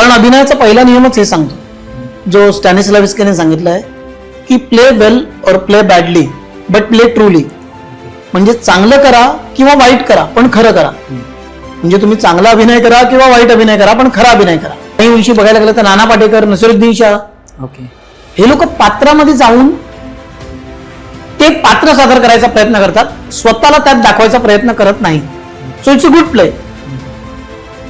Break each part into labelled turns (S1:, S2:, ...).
S1: कारण अभिनयाचा पहिला नियमच हे सांगतो जो स्टॅनिस्लाविस्कीने सांगितला आहे की play well or play badly but play truly. म्हणजे चांगलं करा किंवा वाईट करा पण खरं करा. म्हणजे तुम्ही चांगला अभिनय करा किंवा वाईट अभिनय करा पण खरा अभिनय करा. काही विषयी बघायला गेलं तर नाना पाटेकर, नसीरुद्दीन शाह, हे लोक पात्रामध्ये जाऊन ते पात्र सादर करायचा प्रयत्न करतात, स्वतःला त्यात दाखवायचा प्रयत्न करत नाही. So it's a good play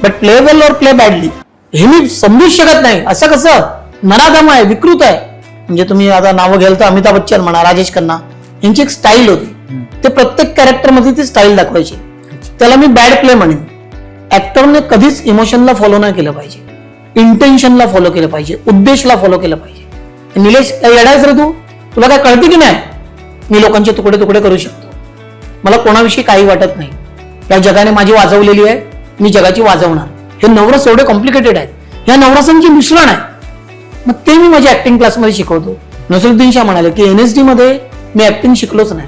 S1: but play well or play badly हे मी समजूच शकत नाही. असं कसं? नराधम आहे, विकृत आहे. म्हणजे तुम्ही आता नावं घ्याल तर अमिताभ बच्चन म्हणा, राजेश खन्ना, यांची एक स्टाईल होती. ते प्रत्येक कॅरेक्टर मध्ये ती स्टाईल दाखवायची. त्याला मी बॅड प्ले म्हणेन. ऍक्टरने कधीच इमोशनला फॉलो नाही केलं पाहिजे, इंटेन्शनला फॉलो केलं पाहिजे, उद्देशला फॉलो केलं पाहिजे. निलेश काय येडायच रे तू? तुला काय कळते की नाही? मी लोकांचे तुकडे तुकडे करू शकतो, मला कोणाविषयी काही वाटत नाही. या जगाने माझी वाजवलेली आहे, मी जगाची वाजवणार. हे नवरस एवढे कॉम्प्लिकेटेड आहेत, ह्या नवरसांचे मिश्रण आहे. मग ते मी माझ्या ऍक्टिंग क्लासमध्ये शिकवतो. नसीरुद्दीन शाह म्हणाले की NSD मध्ये मी ऍक्टिंग शिकलोच नाही.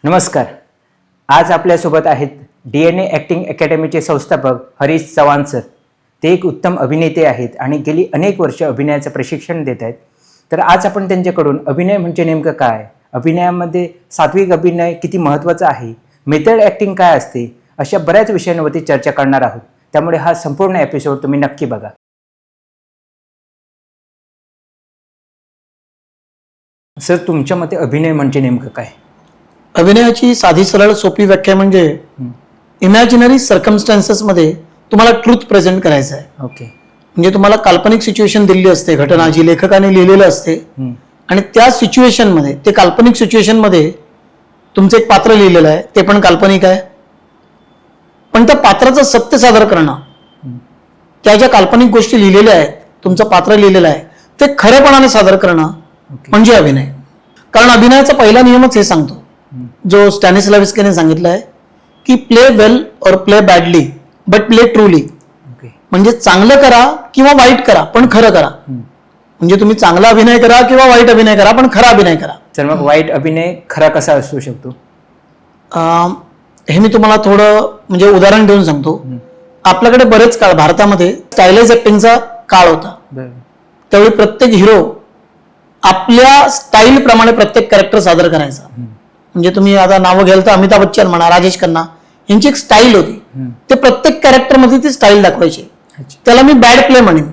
S2: नमस्कार. आज आपल्यासोबत आहेत DNA ॲक्टिंग अकॅडमीचे संस्थापक हरीश चव्हाण सर. ते एक उत्तम अभिनेते आहेत आणि गेली अनेक वर्ष अभिनयाचं प्रशिक्षण देत आहेत. तर आज आपण त्यांच्याकडून अभिनय म्हणजे नेमकं काय, अभिनयामध्ये सात्विक अभिनय किती महत्त्वाचा आहे, मेथड ॲक्टिंग काय असते, अशा बऱ्याच विषयांवरती चर्चा करणार आहोत. त्यामुळे हा संपूर्ण एपिसोड तुम्ही नक्की बघा. सर, तुमच्या मते अभिनय म्हणजे नेमकं काय?
S1: अभिनयाची साधी सरळ सोपी व्याख्या म्हणजे इमॅजिनरी सर्कमस्टन्सेस मध्ये तुम्हाला ट्रूथ प्रेझेंट करायचं आहे.
S2: ओके.
S1: म्हणजे तुम्हाला काल्पनिक सिच्युएशन दिलेली असते, घटना जी लेखकाने लिहिलेलं असते, आणि त्या सिच्युएशन मध्ये, ते काल्पनिक सिच्युएशन मध्ये तुमचं एक पात्र लिहिलेलं आहे, ते पण काल्पनिक आहे. पण त्या पात्राचं सत्य सादर करणं, त्या ज्या काल्पनिक गोष्टी लिहिलेल्या आहेत, तुमचं पात्र लिहिलेलं आहे, ते खरेपणाने सादर करणं म्हणजे अभिनय. कारण अभिनयाचा पहिला नियमच हे सांगतो जो स्टॅनिस्लाविस्कीने सांगितलं आहे की play well or play badly but play truly. म्हणजे चांगलं करा किंवा वाईट करा पण खरं करा. म्हणजे तुम्ही चांगला अभिनय करा किंवा वाईट अभिनय करा पण खरा अभिनय करा.
S2: तर मग वाईट अभिनय खरा कसा असू शकतो?
S1: हे मी तुम्हाला थोडं म्हणजे उदाहरण देऊन सांगतो. आपल्याकडे बरेच काळ भारतामध्ये स्टायलाइज ऍक्टिंगचा काळ होता. त्यावेळी प्रत्येक हिरो आपल्या स्टाईल प्रमाणे प्रत्येक कॅरेक्टर सादर करायचा. म्हणजे तुम्ही आता नावं घ्याल तर अमिताभ बच्चन म्हणा, राजेश खन्ना, यांची एक स्टाईल होती. ते प्रत्येक कॅरेक्टर मध्ये ती स्टाईल दाखवायची. त्याला मी बॅड प्ले म्हणेन.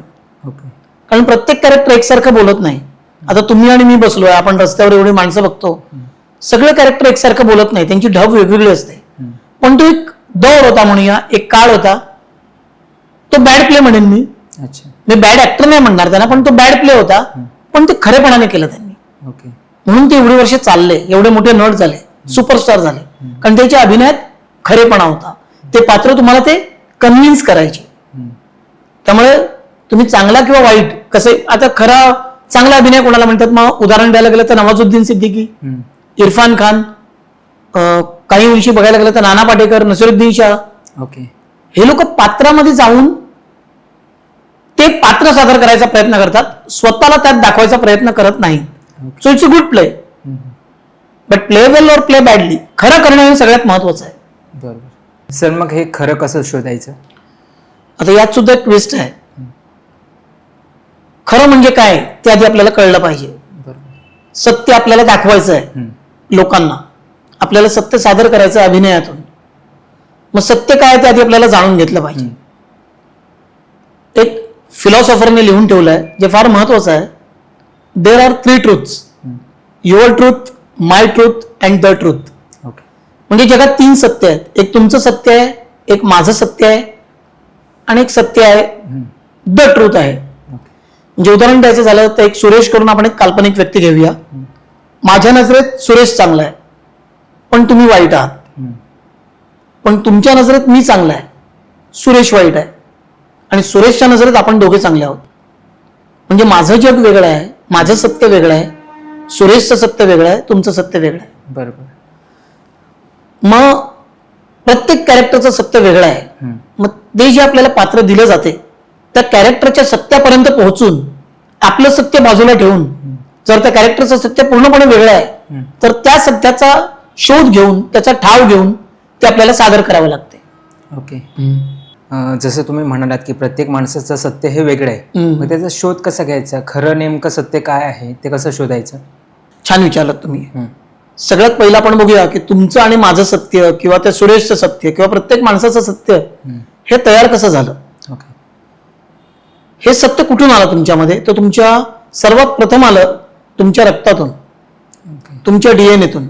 S1: कारण प्रत्येक कॅरेक्टर एकसारखं बोलत नाही. आता तुम्ही आणि मी बसलोय, आपण रस्त्यावर एवढी माणसं बघतो, सगळे कॅरेक्टर एकसारखं बोलत नाही, त्यांची ढब वेगवेगळी असते. पण तो एक दौर होता, म्हणूया एक काळ होता, तो बॅड प्ले म्हणेन मी. मी बॅड ऍक्टर नाही म्हणणार त्यांना, पण तो बॅड प्ले होता, पण ते खरेपणाने केलं त्यांनी. म्हणून ते एवढी वर्ष चालले, एवढे मोठे नट झाले, सुपरस्टार झाले, कारण त्याच्या अभिनयात खरेपणा होता. ते पात्र तुम्हाला ते कन्व्हिन्स करायचे. त्यामुळे तुम्ही चांगला किंवा वाईट कसे, आता खरा चांगला अभिनय कोणाला म्हणतात? मग उदाहरण द्यायला गेलं तर नवाजुद्दीन सिद्दीकी, इरफान खान, काही विषयी बघायला गेलं तर नाना पाटेकर, नसीरुद्दीन शाह, हे लोक पात्रामध्ये जाऊन ते पात्र सादर करायचा प्रयत्न करतात, स्वतःला त्यात दाखवायचा प्रयत्न करत नाही. So it's a good play but play well or play badly. खरं करणं हे सगळ्यात महत्वाचं आहे.
S2: बरोबर. सर, मग हे खरं कसं शोधायचं?
S1: आता यात सुद्धा एक ट्विस्ट आहे. खरं म्हणजे काय ते आधी आपल्याला कळलं पाहिजे. सत्य आपल्याला दाखवायचं आहे लोकांना, आपल्याला सत्य सादर करायचं आहे अभिनयातून. मग सत्य काय ते आधी आपल्याला जाणून घेतलं पाहिजे. एक फिलॉसॉफरने लिहून ठेवलंय जे फार महत्वाचं आहे. There are 3 truths, your truth, my truth and the truth. म्हणजे जगात 3 सत्य आहेत. एक तुमचं सत्य आहे, एक माझं सत्य आहे, आणि एक सत्य आहे द ट्रूथ आहे. म्हणजे उदाहरण द्यायचं झालं तर एक सुरेश करून आपण एक काल्पनिक व्यक्ती घेऊया. माझ्या नजरेत सुरेश चांगला आहे पण तुम्ही वाईट आहात. पण तुमच्या नजरेत मी चांगला आहे, सुरेश वाईट आहे, आणि सुरेशच्या नजरेत आपण दोघे चांगले आहोत. म्हणजे माझं जग वेगळं आहे, माझं सत्य वेगळं आहे, सुरेशचं सत्य वेगळं आहे, तुमचं सत्य वेगळं आहे.
S2: बरोबर.
S1: मग प्रत्येक कॅरेक्टरचं सत्य वेगळं आहे. मग ते जे आपल्याला पात्र दिलं जाते त्या कॅरेक्टरच्या सत्यापर्यंत पोहोचून आपलं सत्य बाजूला ठेवून, जर त्या कॅरेक्टरचं सत्य पूर्णपणे वेगळं आहे तर त्या सत्याचा शोध घेऊन त्याचा ठाव घेऊन ते आपल्याला सादर करावं लागते.
S2: ओके. जसं तुम्ही म्हणालात की प्रत्येक माणसाचं सत्य हे वेगळं आहे, मग त्याचा शोध कसा घ्यायचा, खरं नेमकं सत्य काय आहे ते कसं शोधायचं?
S1: छान विचारलं तुम्ही. सगळ्यात पहिलं आपण बघूया की तुमचं आणि माझं सत्य किंवा त्या सुरेशचं सत्य किंवा प्रत्येक माणसाचं सत्य हे तयार कसं झालं.
S2: ओके.
S1: हे सत्य कुठून आलं तुमच्यामध्ये? तर तुमच्या सर्वात प्रथम आलं तुमच्या रक्तातून, तुमच्या डीएनएतून.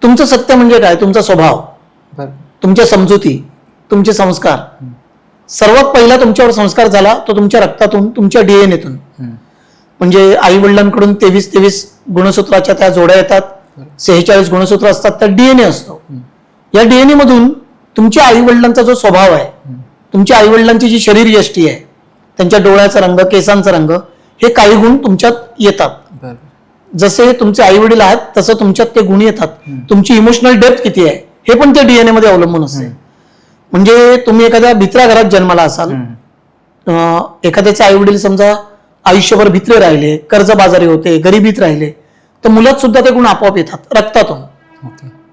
S1: तुमचं सत्य म्हणजे काय? तुमचा स्वभाव, तुमच्या समजुती, तुमचे संस्कार. सर्वात पहिला तुमच्यावर संस्कार झाला तो तुमच्या रक्तातून, तुमच्या डीएनएतून. म्हणजे आई वडिलांकडून 23 गुणसूत्राच्या त्या जोड्या येतात, 46 गुणसूत्र असतात, त्या डीएनए असतो. या डीएनए मधून तुमच्या आई वडिलांचा जो स्वभाव आहे, तुमच्या आई वडिलांची जी शरीर यष्टी आहे, त्यांच्या डोळ्याचा रंग, केसांचा रंग, हे काही गुण तुमच्यात येतात. जसे तुमचे आई वडील आहेत तसं तुमच्यात ते गुण येतात. तुमची इमोशनल डेप्थ किती आहे हे पण त्या डीएनए मध्ये अवलंबून असते. म्हणजे तुम्ही एखाद्या भित्र्या घरात जन्माला असाल, एखाद्याचे आई वडील समजा आयुष्यभर भित्रे राहिले, कर्जबाजारी होते, गरिबीत राहिले, तर मुलात सुद्धा ते गुण आपोआप येतात रक्तातून.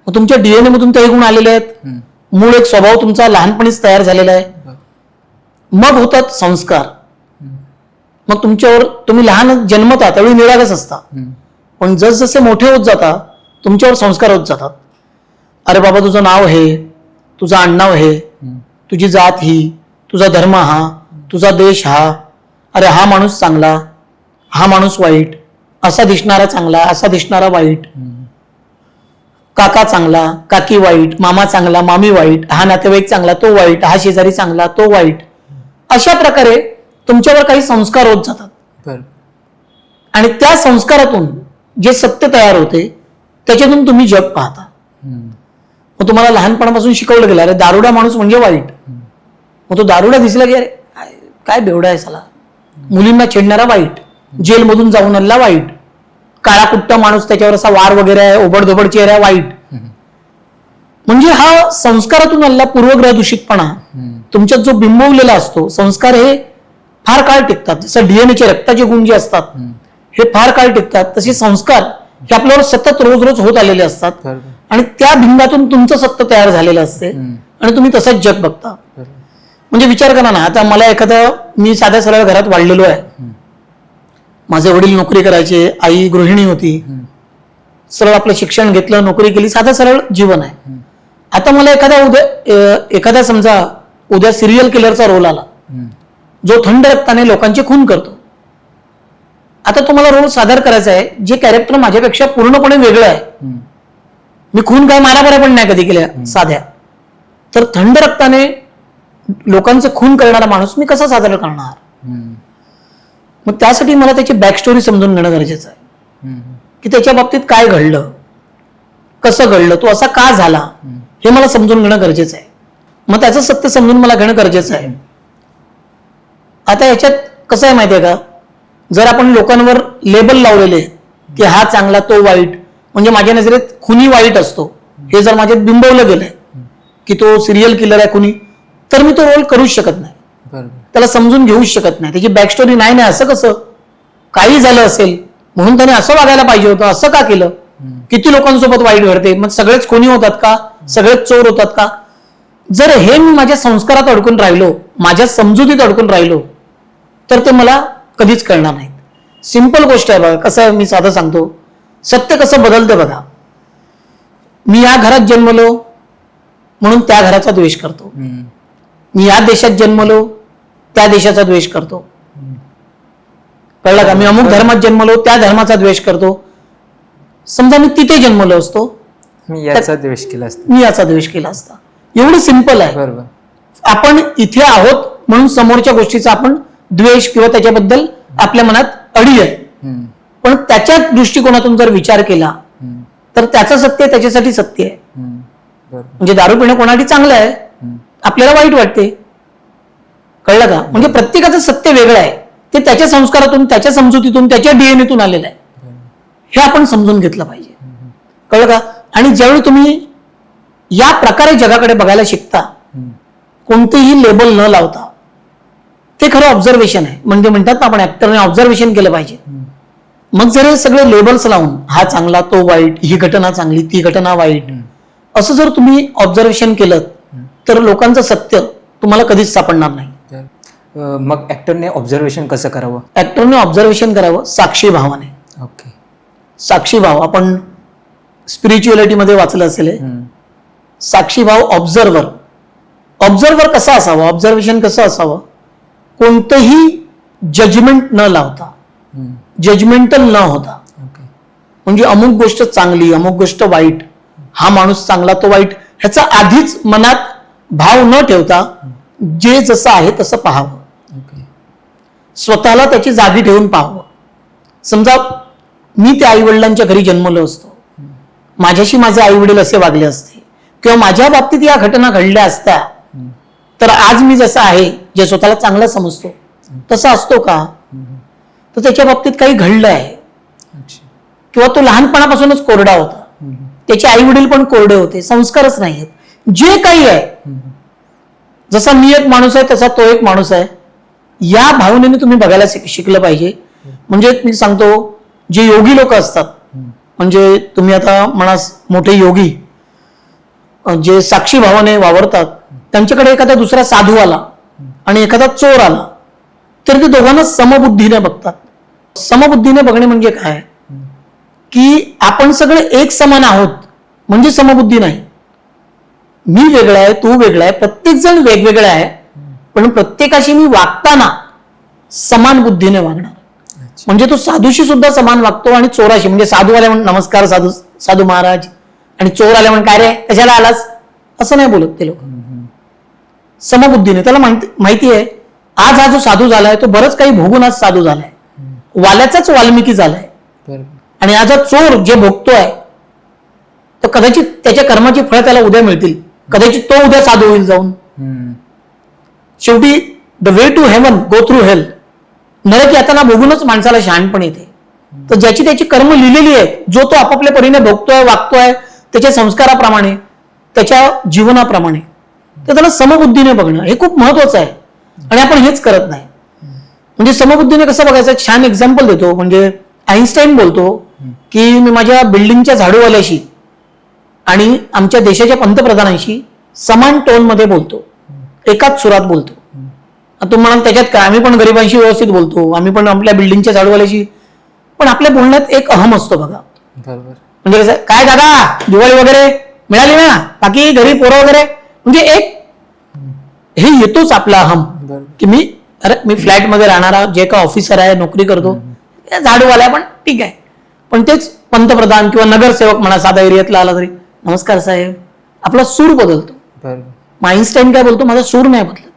S1: मग तुमच्या डीएनए मधून ते गुण आलेले आहेत. मूळ एक स्वभाव तुमचा लहानपणीच तयार झालेला आहे. मग होतात संस्कार. मग तुमच्यावर तुम्ही लहान जन्मता त्यावेळी निरागस असता, पण जसजसे मोठे होत जाता तुमच्यावर संस्कार होत जातात. अरे बाबा तुझं नाव हे, तुझं आडनाव हे, तुझी जात ही, तुझा धर्म हा, तुझा देश हा, अरे हा माणूस चांगला, हा माणूस वाईट, असा दिसणारा चांगला, असा दिसणारा वाईट, काका चांगला, काकी वाईट, मामा चांगला, मामी वाईट, हा नातेवाईक चांगला, तो वाईट, हा शेजारी चांगला, तो वाईट. अशा प्रकारे तुमच्यावर काही संस्कार होत जातात. आणि त्या संस्कारातून जे सत्य तयार होते त्याच्यातून तुम्ही जग पाहता. मग तुम्हाला लहानपणापासून शिकवलं गेलं अरे दारुडा माणूस म्हणजे वाईट. मग तो दारुडा दिसला की अरे काय बेवडा आहे साला, मुलींना छेडणारा वाईट, जेलमधून जाऊन आलेला वाईट, काळा कुट्टा माणूस त्याच्यावर असा वार वगैरे आहे, ओबडधोबड चेहरा वाईट. म्हणजे हा संस्कारातून आलेला पूर्वग्रह दूषितपणा तुमच्यात जो बिंबवलेला असतो. संस्कार हे फार काळ टिकतात. जसं डीएनएचे रक्ताचे गुण जे असतात हे फार काळ टिकतात, तसे संस्कार हे आपल्यावर सतत रोज रोज होत आलेले असतात. आणि त्या भिंगातून तुमचं सत्य तयार झालेलं असते आणि तुम्ही तसंच जग बघता. म्हणजे विचार करा ना, आता मला मी साध्या सरळ घरात वाढलेलो आहे. माझे वडील नोकरी करायचे, आई गृहिणी होती, सरळ आपलं शिक्षण घेतलं, नोकरी केली, साधं सरळ जीवन आहे. आता मला एखाद्या समजा उद्या सिरियल किलरचा रोल आला जो थंड रक्ताने लोकांचे खून करतो. आता तुम्हाला रोल सादर करायचा आहे जे कॅरेक्टर माझ्यापेक्षा पूर्णपणे वेगळं आहे. मी खून काय मारामाऱ्या पण नाही कधी केल्या साध्या, तर थंड रक्ताने लोकांचं खून करणारा माणूस मी कसा सादर करणार? मग त्यासाठी मला त्याची बॅक स्टोरी समजून घेणं गरजेचं आहे की त्याच्या बाबतीत काय घडलं, कसं घडलं, तो असा का झाला, हे मला समजून घेणं गरजेचं आहे. मग त्याचं सत्य समजून मला घेणं गरजेचं आहे. आता याच्यात कसं आहे माहितीये का, जर आपण लोकांवर लेबल लावलेले की हा चांगला तो वाईट, म्हणजे माझ्या नजरेत खुनी वाईट असतो हे जर माझ्यात बिंबवलं गेलंय की तो सिरियल किलर आहे खुनी, तर मी तो रोल करूच शकत नाही. त्याला समजून घेऊच शकत नाही. त्याची बॅक स्टोरी नाही असं कसं, काही झालं असेल म्हणून त्याने असं वागायला पाहिजे होतं, असं का केलं, किती लोकांसोबत वाईट घडते, मग सगळेच खुनी होतात का, सगळेच चोर होतात का? जर हे मी माझ्या संस्कारात अडकून राहिलो, माझ्या समजुतीत अडकून राहिलो, तर ते मला कधीच कळणार नाही. सिंपल गोष्ट आहे बघा. कसं आहे, मी साधं सांगतो, सत्य कसं बदलतं बघा. मी या घरात जन्मलो म्हणून त्या घराचा द्वेष करतो, मी या देशात जन्मलो त्या देशाचा द्वेष करतो, कळलं का? मी अमुक धर्मात जन्मलो त्या धर्माचा द्वेष करतो. समजा मी तिथे जन्मलो असतो,
S2: मी याचा द्वेष केला असता,
S1: मी याचा द्वेष केला असता. एवढं सिंपल आहे.
S2: बरोबर.
S1: आपण इथे आहोत म्हणून समोरच्या गोष्टीचा आपण द्वेष किंवा त्याच्याबद्दल आपल्या मनात अडी आहे, पण त्याच्या दृष्टिकोनातून जर विचार केला तर त्याचं सत्य त्याच्यासाठी सत्य आहे. म्हणजे दारू पिणं कोणासाठी चांगलं आहे, आपल्याला वाईट वाटते, कळलं का? म्हणजे प्रत्येकाचं सत्य वेगळं आहे, ते त्याच्या संस्कारातून, त्याच्या समजुतीतून, त्याच्या डीएनएतून आलेलं आहे. हे आपण समजून घेतलं पाहिजे, कळलं का? आणि ज्यावेळी तुम्ही या प्रकारे जगाकडे बघायला शिकता, कोणतेही लेबल न लावता, ते खरं ऑब्झर्वेशन आहे. म्हणजे म्हणतात ना आपण ऍक्टरने ऑब्झर्वेशन केलं पाहिजे. मग जर हे सगळे लेबल्स लावून हा चांगला तो वाईट, ही घटना चांगली ती घटना वाईट, असं जर तुम्ही ऑब्झर्वेशन केलं तर लोकांचं सत्य तुम्हाला कधीच सापडणार नाही.
S2: मग ऍक्टरने ऑब्झर्वेशन कसं करावं?
S1: ऍक्टरने ऑब्झर्वेशन करावं साक्षी भावाने.
S2: ओके.
S1: साक्षी भाव आपण स्पिरिच्युअलिटी मध्ये वाचलं असेल हे. साक्षी भाव ऑब्झर्वर. ऑब्झर्वर कसा असावा, ऑब्झर्वेशन कसं असावं, कोणतंही जजमेंट न लावता, जजमेंटल न होता.
S2: ओके.
S1: म्हणजे अमुक गोष्ट चांगली अमुक गोष्ट वाईट, हा माणूस चांगला तो वाईट, ह्याचा आधीच मनात भाव न ठेवता जे जसं आहे तसं पाहावं.
S2: ओके.
S1: स्वतःला त्याची जागी ठेवून पाहावं. समजा मी त्या आईवडिलांच्या घरी जन्मलो असतो, माझ्याशी माझे आई वडील असे वागले असते किंवा माझ्या बाबतीत या घटना घडल्या असत्या, तर आज मी जसं आहे, जे स्वतःला चांगलं समजतो तसं असतो का? तर त्याच्या बाबतीत काही घडलं आहे
S2: अच्छा.
S1: किंवा तो लहानपणापासूनच कोरडा होता, त्याचे आई वडील पण कोरडे होते, संस्कारच नाही आहेत, जे काही आहे, जसा मी एक माणूस आहे तसा तो एक माणूस आहे, या भावनेने तुम्ही बघायला शिकलं पाहिजे. म्हणजे मी सांगतो, जे योगी लोक असतात, म्हणजे तुम्ही आता म्हणा मोठे योगी जे साक्षी भावाने वावरतात, त्यांच्याकडे एखादा दुसरा साधू आला आणि एखादा चोर आला तर ते दोघांना समबुद्धीने बघतात. समबुद्धीने बघणे म्हणजे काय की आपण सगळे एक समान आहोत म्हणजे समबुद्धी नाही. मी वेगळा आहे, तू वेगळा आहे, प्रत्येक जण वेगवेगळा आहे, पण प्रत्येकाशी मी वागताना समान बुद्धीने वागणार. म्हणजे तो साधूशी सुद्धा समान वागतो आणि चोराशी, म्हणजे साधू आल्या म्हणून नमस्कार साधू साधू महाराज, आणि चोर आल्या म्हणून काय रे कशाला आलास, असं नाही बोलत ते लोक. समबुद्धीने. त्याला माहिती आहे आज हा जो साधू झालाय तो बरंच काही भोगून आज साधू झालाय, वाल्याचाच वाल्मिकी झालाय, आणि आज हा चोर जे भोगतोय तर कदाचित त्याच्या कर्माची फळं त्याला उद्या मिळतील, कदाचित तो उद्या साधू होईल जाऊन. शेवटी the way to heaven go through hell. नरक यातना भोगूनच माणसाला शहाणपण येते. तर ज्याची त्याची कर्म लिहिलेली आहे, जो तो आपापल्या परीने भोगतोय वागतोय त्याच्या संस्काराप्रमाणे त्याच्या जीवनाप्रमाणे, तर त्याला समबुद्धीने बघणं हे खूप महत्वाचं आहे. आणि आपण हेच करत नाही. म्हणजे समबुद्धीने कसं बघायचं, एक छान एक्झाम्पल देतो. म्हणजे आईन्स्टाईन बोलतो की मी माझ्या बिल्डिंगच्या झाडूवाल्याशी आणि आमच्या देशाच्या पंतप्रधानांशी समान टोन मध्ये बोलतो, एकाच सुरात बोलतो. तुम्ही म्हणाल त्याच्यात काय, आम्ही पण गरिबांशी व्यवस्थित बोलतो, आम्ही पण आपल्या बिल्डिंगच्या झाडूवाल्याशी, पण आपल्या बोलण्यात एक अहम असतो बघा. म्हणजे कसं, काय दादा दिवाळी वगैरे मिळाली ना, बाकी घरी पोरं वगैरे, म्हणजे एक हे येतोच आपला अहम की मी फ्लॅट मध्ये राहणारा जे का ऑफिसर आहे, नोकरी करतो, झाडूवाला पण ठीक आहे, पण तेच पंतप्रधान किंवा नगरसेवक म्हणा साधा एरियातला आला तरी नमस्कार साहेब, आपला सूर बदलतो. मग आईन्स्टाईन काय बोलतो, माझा सूर नाही बदलत.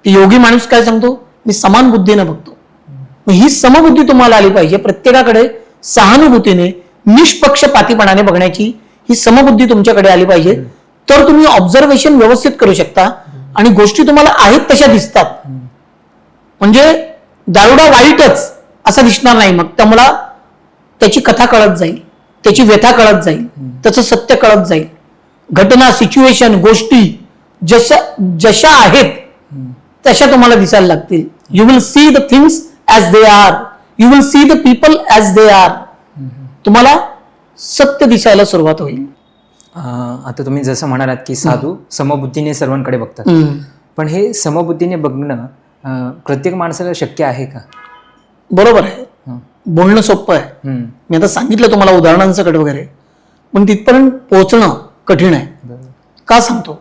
S1: योगी माणूस काय सांगतो, मी समान बुद्धीने बघतो. ही समबुद्धी तुम्हाला आली पाहिजे. प्रत्येकाकडे सहानुभूतीने निष्पक्षपातीपणाने बघण्याची ही समबुद्धी तुमच्याकडे आली पाहिजे, तर तुम्ही ऑब्झर्वेशन व्यवस्थित करू शकता आणि गोष्टी तुम्हाला आहेत तशा दिसतात. म्हणजे दारुडा वाईटच असं दिसणार नाही, मग तुम्हाला त्याची कथा कळत जाईल, त्याची व्यथा कळत जाईल, त्याचं सत्य कळत जाईल. घटना, सिच्युएशन, गोष्टी जशा आहेत तशा तुम्हाला दिसायला लागतील. You will see the things as they are, you will see the people as they are. तुम्हाला सत्य दिसायला सुरुवात होईल.
S2: आता तुम्ही जसं म्हणालात की साधू समबुद्धीने सर्वांकडे बघतात, पण हे समबुद्धीने बघणं प्रत्येक माणसाला शक्य आहे का?
S1: बरोबर आहे, बोलणं सोपं आहे. मी आता सांगितलं तुम्हाला उदाहरणांसकट वगैरे, पण तिथपर्यंत पोहोचणं कठीण आहे. का सांगतो,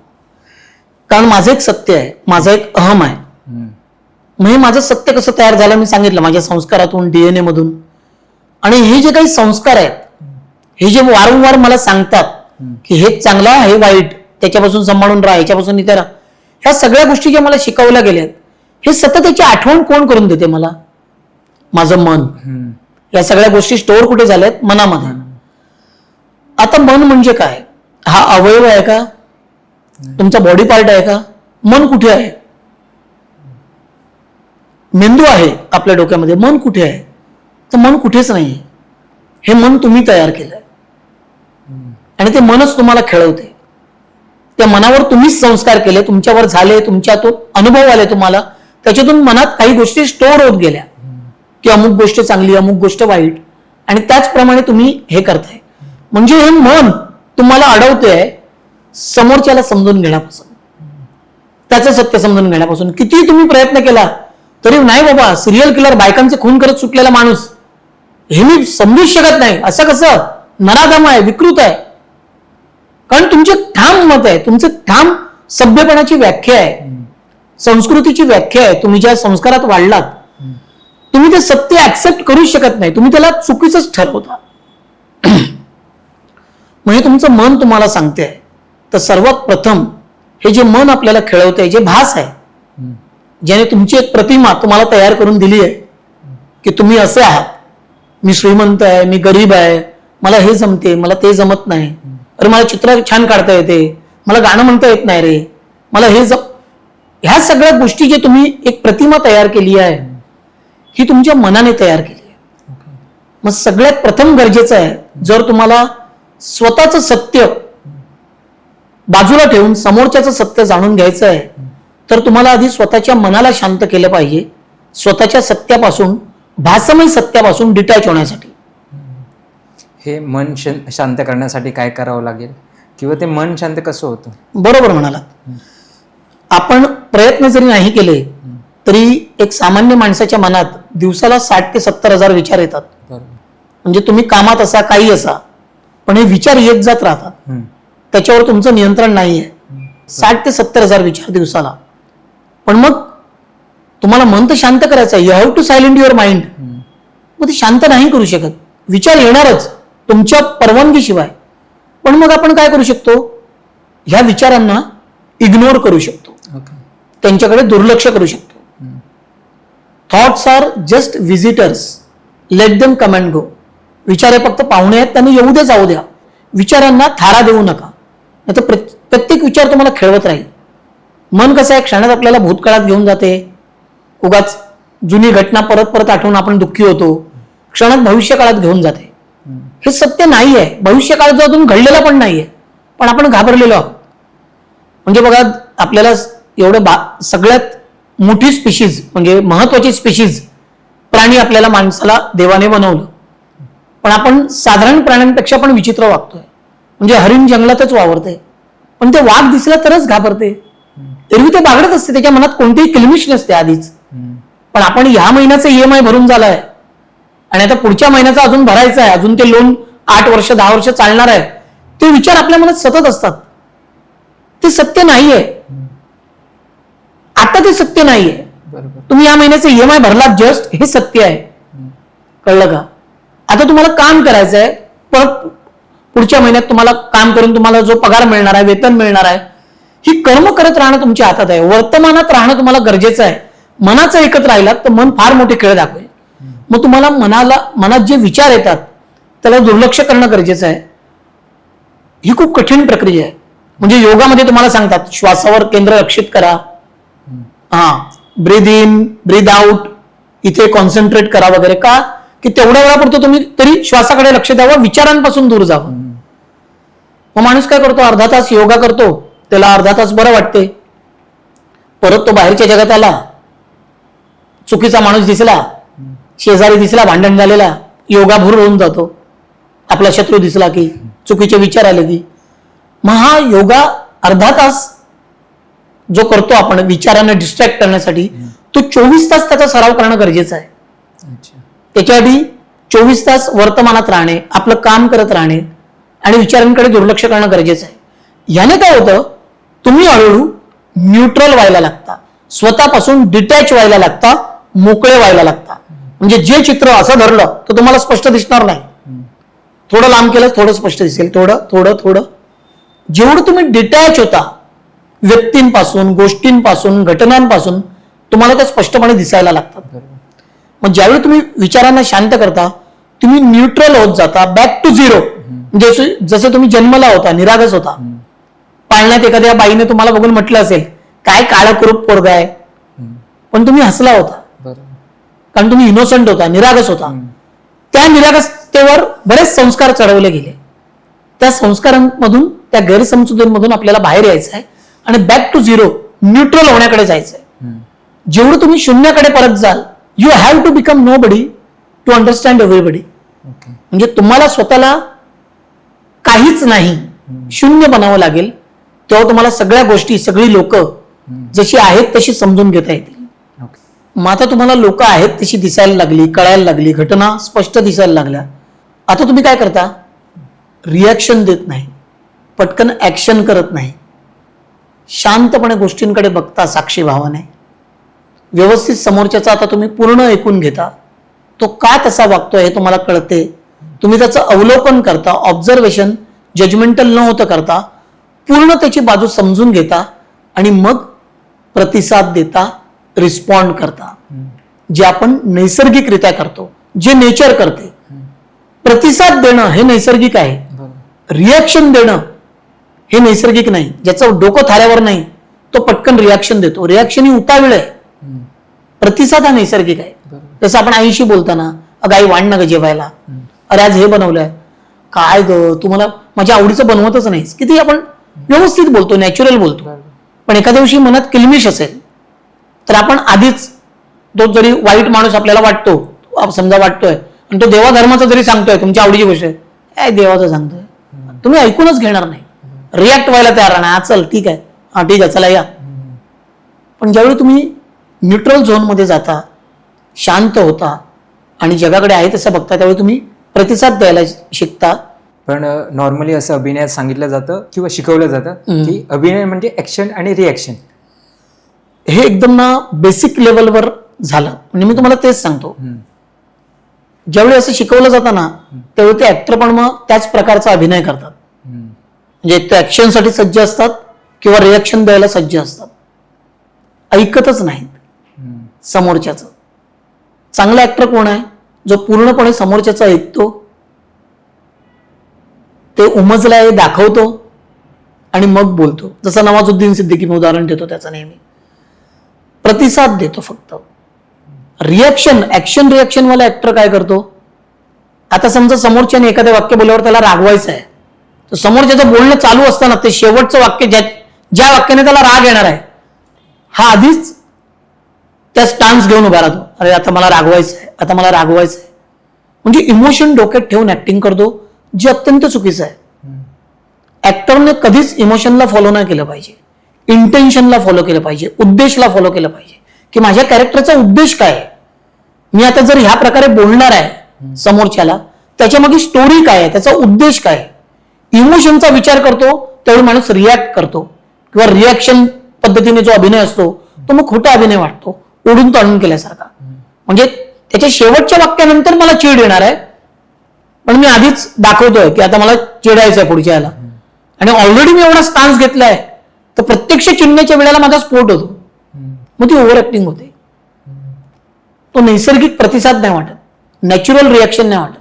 S1: कारण माझं एक सत्य आहे, माझा एक अहम आहे. मग हे माझं सत्य कसं तयार झालं मी सांगितलं, माझ्या संस्कारातून, डीएनए मधून. आणि हे जे काही संस्कार आहेत, हे जे वारंवार मला सांगतात की हे चांगलं हे वाईट, त्याच्यापासून सांभाळून राहा, ह्याच्यापासून इथे राहा, ह्या सगळ्या गोष्टी ज्या मला शिकवल्या गेल्यात, हे सतत याची आठवण कोण करून देते मला? माझं मन. या सगळ्या गोष्टी स्टोअर कुठे झाल्यात? मनामध्ये. आता मन म्हणजे काय? हा अवयव आहे का? तुमचा बॉडी पार्ट आहे का? मन कुठे आहे? मेंदू आहे आपल्या डोक्यामध्ये, मन कुठे आहे? तर मन कुठेच नाही. हे मन तुम्ही तयार केलंय आणि ते मनच तुम्हाला खेळवते. त्या मनावर तुम्हीच संस्कार केले, तुमच्यावर झाले, तुमच्यातून अनुभव आले तुम्हाला, त्याच्यातून मनात काही गोष्टी स्टोअर होत गेल्या. की अमुक गोष्ट चांगली, अमुक गोष्ट वाईट, आणि त्याचप्रमाणे तुम्ही हे करताय. म्हणजे हे मन तुम्हाला अडवतंय समोरच्याला समजून घेण्यापासून, त्याचं सत्य समजून घेण्यापासून. किती तुम्ही प्रयत्न केला तरी नाही बाबा, सिरियल किलर, बायकांचे खून करत सुटलेला माणूस, हे मी समजूच शकत नाही, असं कसं, नराधम आहे, विकृत आहे. कारण तुमचे ठाम मत आहे, तुमचं ठाम सभ्यपणाची व्याख्या आहे, संस्कृतीची व्याख्या आहे. तुम्ही ज्या संस्कारात वाढलात, तुम्ही ते सत्य ऍक्सेप्ट करू शकत नाही, तुम्ही त्याला चुकीचंच ठरवता. म्हणजे तुमचं मन तुम्हाला सांगते. तर सर्वात प्रथम हे जे मन आपल्याला खेळवतंय, जे भास आहे, ज्याने तुमची एक प्रतिमा तुम्हाला तयार करून दिली आहे की तुम्ही असे आहात, मी श्रीमंत आहे, मी गरीब आहे, मला हे जमते, मला ते जमत नाही, अरे मला चित्र छान काढता येते, मला गाणं म्हणता येत नाही रे, मला हे ह्या सगळ्या गोष्टी जे तुम्ही एक प्रतिमा तयार केली आहे, ही तुमच्या मनाने तयार केली आहे. मग सगळ्यात प्रथम गरजेचं आहे, जर तुम्हाला स्वतःचं सत्य बाजूला ठेवून समोरच्याचं सत्य जाणून घ्यायचं आहे, तर तुम्हाला आधी स्वतःच्या मनाला शांत केलं पाहिजे, स्वतःच्या सत्यापासून, भासमय सत्यापासून डिटॅच होण्यासाठी.
S2: हे मन शांत करण्यासाठी काय करावं लागेल, किंवा ते मन शांत कसं होतं?
S1: बरोबर म्हणालात. आपण प्रयत्न जरी नाही केले तरी एक सामान्य माणसाच्या मनात दिवसाला 60 ते 70 हजार विचार येतात. म्हणजे तुम्ही कामात असा, काही असा, पण हे विचार येत जात राहतात, त्याच्यावर तुमचं नियंत्रण नाहीये. 60 ते 70 हजार विचार दिवसाला. पण मग तुम्हाला मन तर शांत करायचं आहे, you have to silent your mind. मग ते शांत नाही करू शकत, विचार येणारच तुमच्या परवानगीशिवाय. पण मग आपण काय करू शकतो, ह्या विचारांना इग्नोर करू शकतो, त्यांच्याकडे दुर्लक्ष करू शकतो. Thoughts are just visitors, let them come and go. विचार हे फक्त पाहुणे आहेत, त्यांनी येऊ दे जाऊ द्या. विचारांना थारा देऊ नका, नाही तर प्रत्येक विचार तुम्हाला खेळवत राहील. मन कसं आहे, क्षणात आपल्याला भूतकाळात घेऊन जाते, उगाच जुनी घटना परत परत आठवून आपण दुःखी होतो, क्षणात भविष्यकाळात घेऊन जाते. हे सत्य नाही आहे, भविष्यकाळ जो अजून घडलेला पण नाहीये, पण आपण घाबरलेलो आहोत. म्हणजे बघा, आपल्याला एवढं सगळ्यात मोठी स्पीशीज, म्हणजे महत्वाची स्पीशीज प्राणी आपल्याला, माणसाला देवाने बनवलं, पण आपण साधारण प्राण्यांपेक्षा पण विचित्र वागतोय. म्हणजे हरिण जंगलातच वावरते, पण ते वाघ दिसला तरच घाबरते. एरवी ते बागडत असते, त्याच्या मनात कोणतीही किलमिश नसते आधीच. पण आपण ह्या महिन्याचा EMI भरून झालाय आणि आता पुढच्या महिन्याचा अजून भरायचा आहे, अजून ते लोन 8 वर्ष 10 वर्ष चालणार आहे, ते विचार आपल्या मनात सतत असतात. ते सत्य नाहीये, आता ते सत्य नाहीये. तुम्ही या महिन्याचा EMI भरला जस्ट, हे सत्य आहे. कळलं का? आता तुम्हाला काम करायचं आहे, परत पुढच्या महिन्यात तुम्हाला काम करून तुम्हाला जो पगार मिळणार आहे, वेतन मिळणार आहे, ही कर्म करत राहणं तुमच्या हातात आहे. वर्तमानात राहणं तुम्हाला गरजेचं आहे. मनाचं ऐकत राहिलात तर मन फार मोठे खेळ दाखवेल. मग तुम्हाला मनात जे विचार येतात त्याला दुर्लक्ष करणं गरजेचं आहे. ही खूप कठीण प्रक्रिया आहे. म्हणजे योगामध्ये तुम्हाला सांगतात श्वासावर केंद्र लक्षित करा, ब्रीद इन ब्रीद आउट, इथे कॉन्सन्ट्रेट करा वगैरे. का की तेवढ्या वेळापुरतं तुम्ही तरी श्वासाकडे लक्ष द्यावं, विचारांपासून दूर जावं. मग माणूस काय करतो, अर्धा तास योगा करतो, त्याला अर्धा तास बरं वाटते, परत तो बाहेरच्या जगात आला, चुकीचा माणूस दिसला, शेजारी दिसला भांडण झालेला, योगा भूर होऊन जातो. आपला शत्रू दिसला की, चुकीचे विचार आले की. मग हा योगा अर्धा तास जो करतो आपण विचारांना डिस्ट्रॅक्ट करण्यासाठी, तो 24 तास त्याचा सराव करणं गरजेचं आहे. त्याच्याआधी 24 तास वर्तमानात राहणे, आपलं काम करत राहणे आणि विचारांकडे दुर्लक्ष करणं गरजेचं आहे. याने काय होतं, तुम्ही हळूहळू न्यूट्रल व्हायला लागता, स्वतःपासून डिटॅच व्हायला लागता, मोकळे व्हायला लागता. म्हणजे जे चित्र असं धरलं तर तुम्हाला स्पष्ट दिसणार नाही, थोडं लांब केलं थोडं स्पष्ट दिसेल, थोडं थोडं थोडं. जेवढं तुम्ही डिटॅच होता व्यक्तींपासून, गोष्टींपासून, घटनांपासून, तुम्हाला त्या स्पष्टपणे दिसायला लागतात. मग ज्यावेळी तुम्ही विचारांना शांत करता, तुम्ही न्यूट्रल होत जाता, बॅक टू झिरो. जसं तुम्ही जन्मला होता, निरागस होता, पाळण्यात एखाद्या बाईने तुम्हाला बघून म्हटलं असेल काय काळा कुरूप पोरगा आहे, पण तुम्ही हसला होता, कारण तुम्ही इनोसंट होता, निरागस होता. त्या निरागसतेवर बरेच संस्कार चढवले गेले. त्या संस्कारांमधून, त्या गैरसमजुतींमधून आपल्याला बाहेर यायचं आहे आणि बॅक टू झिरो, न्यूट्रल होण्याकडे जायचंय. जेवढं तुम्ही शून्याकडे परत जाल, you have to become nobody to understand everybody.
S2: Okay.
S1: म्हणजे तुम्हाला स्वतःला काहीच नाही, शून्य बनावं लागेल, तेव्हा तुम्हाला सगळ्या गोष्टी, सगळी लोक जशी आहेत तशी समजून घेता येतील.
S2: ओके.
S1: मग आता तुम्हाला लोक आहेत तशी दिसायला लागली, कळायला लागली, घटना स्पष्ट दिसायला लागल्या. आता तुम्ही काय करता? रिॲक्शन देत नाही, पटकन ऍक्शन करत नाही, शांतपणे गोष्टींकडे बघता साक्षी भावाने, व्यवस्थित समोरच्याचा आता तुम्ही पूर्ण ऐकून घेता. तो का तसा वागतोय हे तुम्हाला कळते. तुम्ही त्याचं अवलोकन करता, ऑब्झर्वेशन, जजमेंटल न होतं करता, पूर्ण त्याची बाजू समजून घेता आणि मग प्रतिसाद देता, रिस्पॉन्ड करता. जे आपण नैसर्गिकरित्या करतो, जे नेचर करते. प्रतिसाद देणं हे नैसर्गिक आहे, रिॲक्शन देणं हे नैसर्गिक नाही. ज्याचं डोकं थाऱ्यावर नाही तो पटकन रिॲक्शन देतो. रिॲक्शन ही उतावीळ आहे, प्रतिसाद हा नैसर्गिक आहे. जसं आपण आईशी बोलताना, अगं आई वाढ ना ग जेवायला, अरे आज हे बनवलंय, काय ग तुम्हाला माझ्या आवडीचं बनवतच नाहीस. किती आपण व्यवस्थित बोलतो, नॅचरल बोलतो. पण एखाद्या दिवशी मनात किलमिश असेल तर आपण आधीच, तो जरी वाईट माणूस आपल्याला वाटतो, समजा वाटतोय, आणि तो देवाधर्माचा जरी सांगतोय, तुमच्या आवडीची गोष्ट आहे, काय देवाचं सांगतोय, तुम्ही ऐकूनच घेणार नाही, रिॲक्ट व्हायला तयार नाही. चल ठीक आहे, हा ठीक आहे, चला या. पण ज्यावेळी तुम्ही न्यूट्रल झोन मध्ये जाता, शांत होता आणि जगाकडे आहे तसं बघता, त्यावेळी तुम्ही प्रतिसाद द्यायला शिकता.
S2: पण नॉर्मली असं अभिनयात सांगितलं जातं किंवा शिकवलं जातं की अभिनय म्हणजे ऍक्शन आणि रिॲक्शन.
S1: हे एकदम ना बेसिक लेवलवर झालं. म्हणजे मी तुम्हाला तेच सांगतो, ज्यावेळी असं शिकवलं जातं ना, त्यावेळी ते ऍक्टर पण मग त्याच प्रकारचा अभिनय करतात. म्हणजे एक तर ऍक्शनसाठी सज्ज असतात किंवा रिॲक्शन द्यायला सज्ज असतात, ऐकतच नाहीत समोरच्याचं. चांगला ऍक्टर कोण आहे? जो पूर्णपणे समोरच्याचं ऐकतो, ते उमजलाय दाखवतो आणि मग बोलतो. जसं नवाजुद्दीन सिद्दीकी मी उदाहरण देतो त्याचं नेहमी. प्रतिसाद देतो फक्त. रिॲक्शन, ऍक्शन रिॲक्शन वाला ऍक्टर काय करतो? आता समजा समोरच्याने एखादं वाक्य बोलल्यावर त्याला रागवायचं आहे, तर समोरच्याचं बोलणं चालू असताना ते शेवटचं वाक्य ज्या वाक्याने त्याला राग येणार आहे, हा आधीच त्या स्टान्स घेऊन उभा राहतो. अरे आता मला रागवायचं आहे, आता मला रागवायचं आहे. म्हणजे इमोशन डोक्यात ठेवून ऍक्टिंग करतो, जे अत्यंत चुकीचं आहे. ऍक्टरने कधीच इमोशनला फॉलो नाही केलं पाहिजे, इंटेन्शनला फॉलो केलं पाहिजे, उद्देशला फॉलो केलं पाहिजे, की माझ्या कॅरेक्टरचा उद्देश काय आहे. मी आता जर ह्या प्रकारे बोलणार आहे समोरच्याला, त्याच्यामागे स्टोरी काय आहे, त्याचा उद्देश काय आहे. इमोशनचा विचार करतो त्यावेळी माणूस रिॲक्ट करतो, किंवा रिॲक्शन पद्धतीने जो अभिनय असतो तो मग खोटा अभिनय वाटतो, ओढून ताणून केल्यासारखा. म्हणजे त्याच्या शेवटच्या वाक्यानंतर मला चीड येणार आहे, पण मी आधीच दाखवतोय की आता मला चिडायचं आहे पुढच्या याला, आणि ऑलरेडी मी एवढा स्टान्स घेतलाय, तर प्रत्यक्ष चिडण्याच्या वेळेला माझा स्फोट होतो, मग ती ओव्हर ऍक्टिंग होते. तो नैसर्गिक प्रतिसाद नाही वाटत, नॅचरल रिॲक्शन नाही वाटत.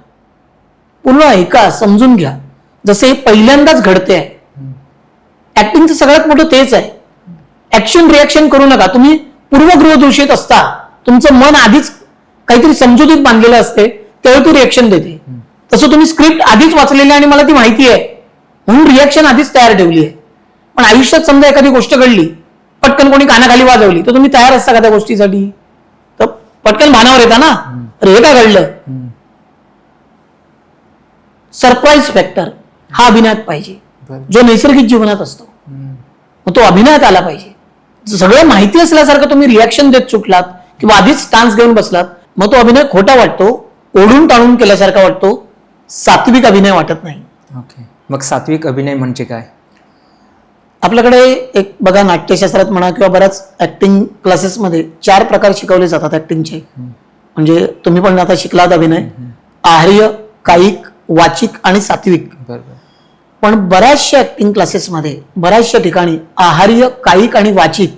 S1: पूर्ण ऐका, समजून घ्या. जसे हे पहिल्यांदाच घडते आहे, ऍक्टिंगचं सगळ्यात मोठं तेच आहे. ऍक्शन रिॲक्शन करू नका. तुम्ही पूर्वगृह दूषित असता, तुमचं मन आधीच काहीतरी समजुतीत बांधलेलं असते, त्यावेळी ती रिॲक्शन देते. तसं तुम्ही स्क्रिप्ट आधीच वाचलेली आणि मला ती माहिती आहे म्हणून रिॲक्शन आधीच तयार ठेवली आहे. पण आयुष्यात समजा एखादी गोष्ट घडली, पटकन कोणी कानाखाली वाजवली, तर तुम्ही तयार असता का त्या गोष्टीसाठी? तर पटकन भानावर येता ना, अरे हे काय घडलं. सरप्राईज फॅक्टर हा अभिनयात पाहिजे, जो नैसर्गिक जीवनात असतो. मग तो अभिनयात आला पाहिजे. सगळं माहिती असल्यासारखं तुम्ही रिॲक्शन देत सुटलात किंवा आधीच स्टान्स घेऊन बसलात, मग तो अभिनय खोटा वाटतो, ओढून ताणून केल्यासारखा वाटतो, सात्विक अभिनय वाटत नाही.
S2: ओके. मग सात्विक अभिनय म्हणजे काय?
S1: आपल्याकडे एक बघा, नाट्यशास्त्रात म्हणा किंवा बऱ्याच ऍक्टिंग क्लासेसमध्ये 4 प्रकार शिकवले जातात ऍक्टिंगचे. म्हणजे तुम्ही पण आता शिकलात अभिनय, आहार्य, कायिक, वाचिक आणि सात्विक. पण बऱ्याचशा ऍक्टिंग क्लासेसमध्ये बऱ्याचशा ठिकाणी आहार्य, कायिक आणि वाचिक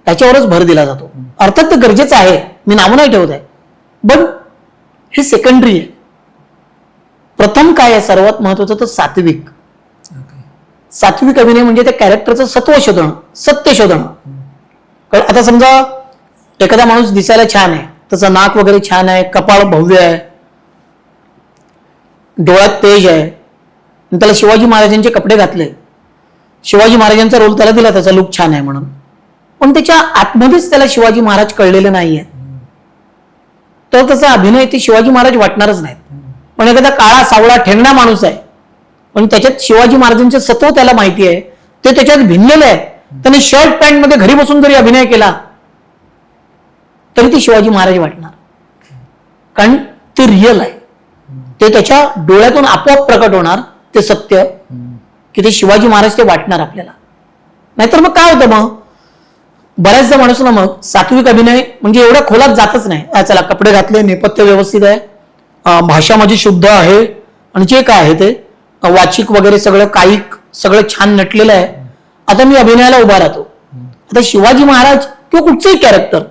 S1: याच्यावरच भर दिला जातो. अर्थात ते गरजेचं आहे, मी नाव नाही ठेवत आहे, पण हे सेकंडरी आहे. प्रथम काय आहे सर्वात महत्वाचं, तर सात्विक. सात्विक अभिनय म्हणजे त्या कॅरेक्टरचं सत्व शोधणं, सत्य शोधणं. आता समजा एखादा माणूस दिसायला छान आहे, त्याचं नाक वगैरे छान आहे, कपाळ भव्य आहे, डोळ्यात तेज आहे, त्याला शिवाजी महाराजांचे कपडे घातले, शिवाजी महाराजांचा रोल त्याला दिला, त्याचा लुक छान आहे म्हणून, पण त्याच्या आतमध्येच त्याला शिवाजी महाराज कळलेले नाहीये. तर त्याचा अभिनय ते शिवाजी महाराज वाटणारच नाहीत. पण एखादा काळा सावळा ठेंगणा माणूस आहे, पण त्याच्यात शिवाजी महाराजांचे सत्व त्याला माहिती आहे, ते त्याच्यात भिनलेले आहे. त्याने शर्ट पॅन्ट मध्ये घरी बसून जरी अभिनय केला तरी ते शिवाजी महाराज वाटणार, कारण ते रिअल आहे. ते त्याच्या डोळ्यातून आपोआप प्रकट होणार ते सत्य, की ते शिवाजी महाराज ते वाटणार आपल्याला. नाहीतर मग काय होतं, मग बऱ्याचदा माणूस ना मग सात्विक अभिनय म्हणजे एवढ्या खोलात जातच नाही. चला कपडे घातले, नेपथ्य व्यवस्थित आहे, भाषा माझी शुद्ध आहे, आणि जे काय आहे ते वाचिक वगैरे सगळं कायिक सगळं छान नटलेलं आहे, आता मी अभिनयाला उभा राहतो. आता शिवाजी महाराज किंवा कुठचंही कॅरेक्टर,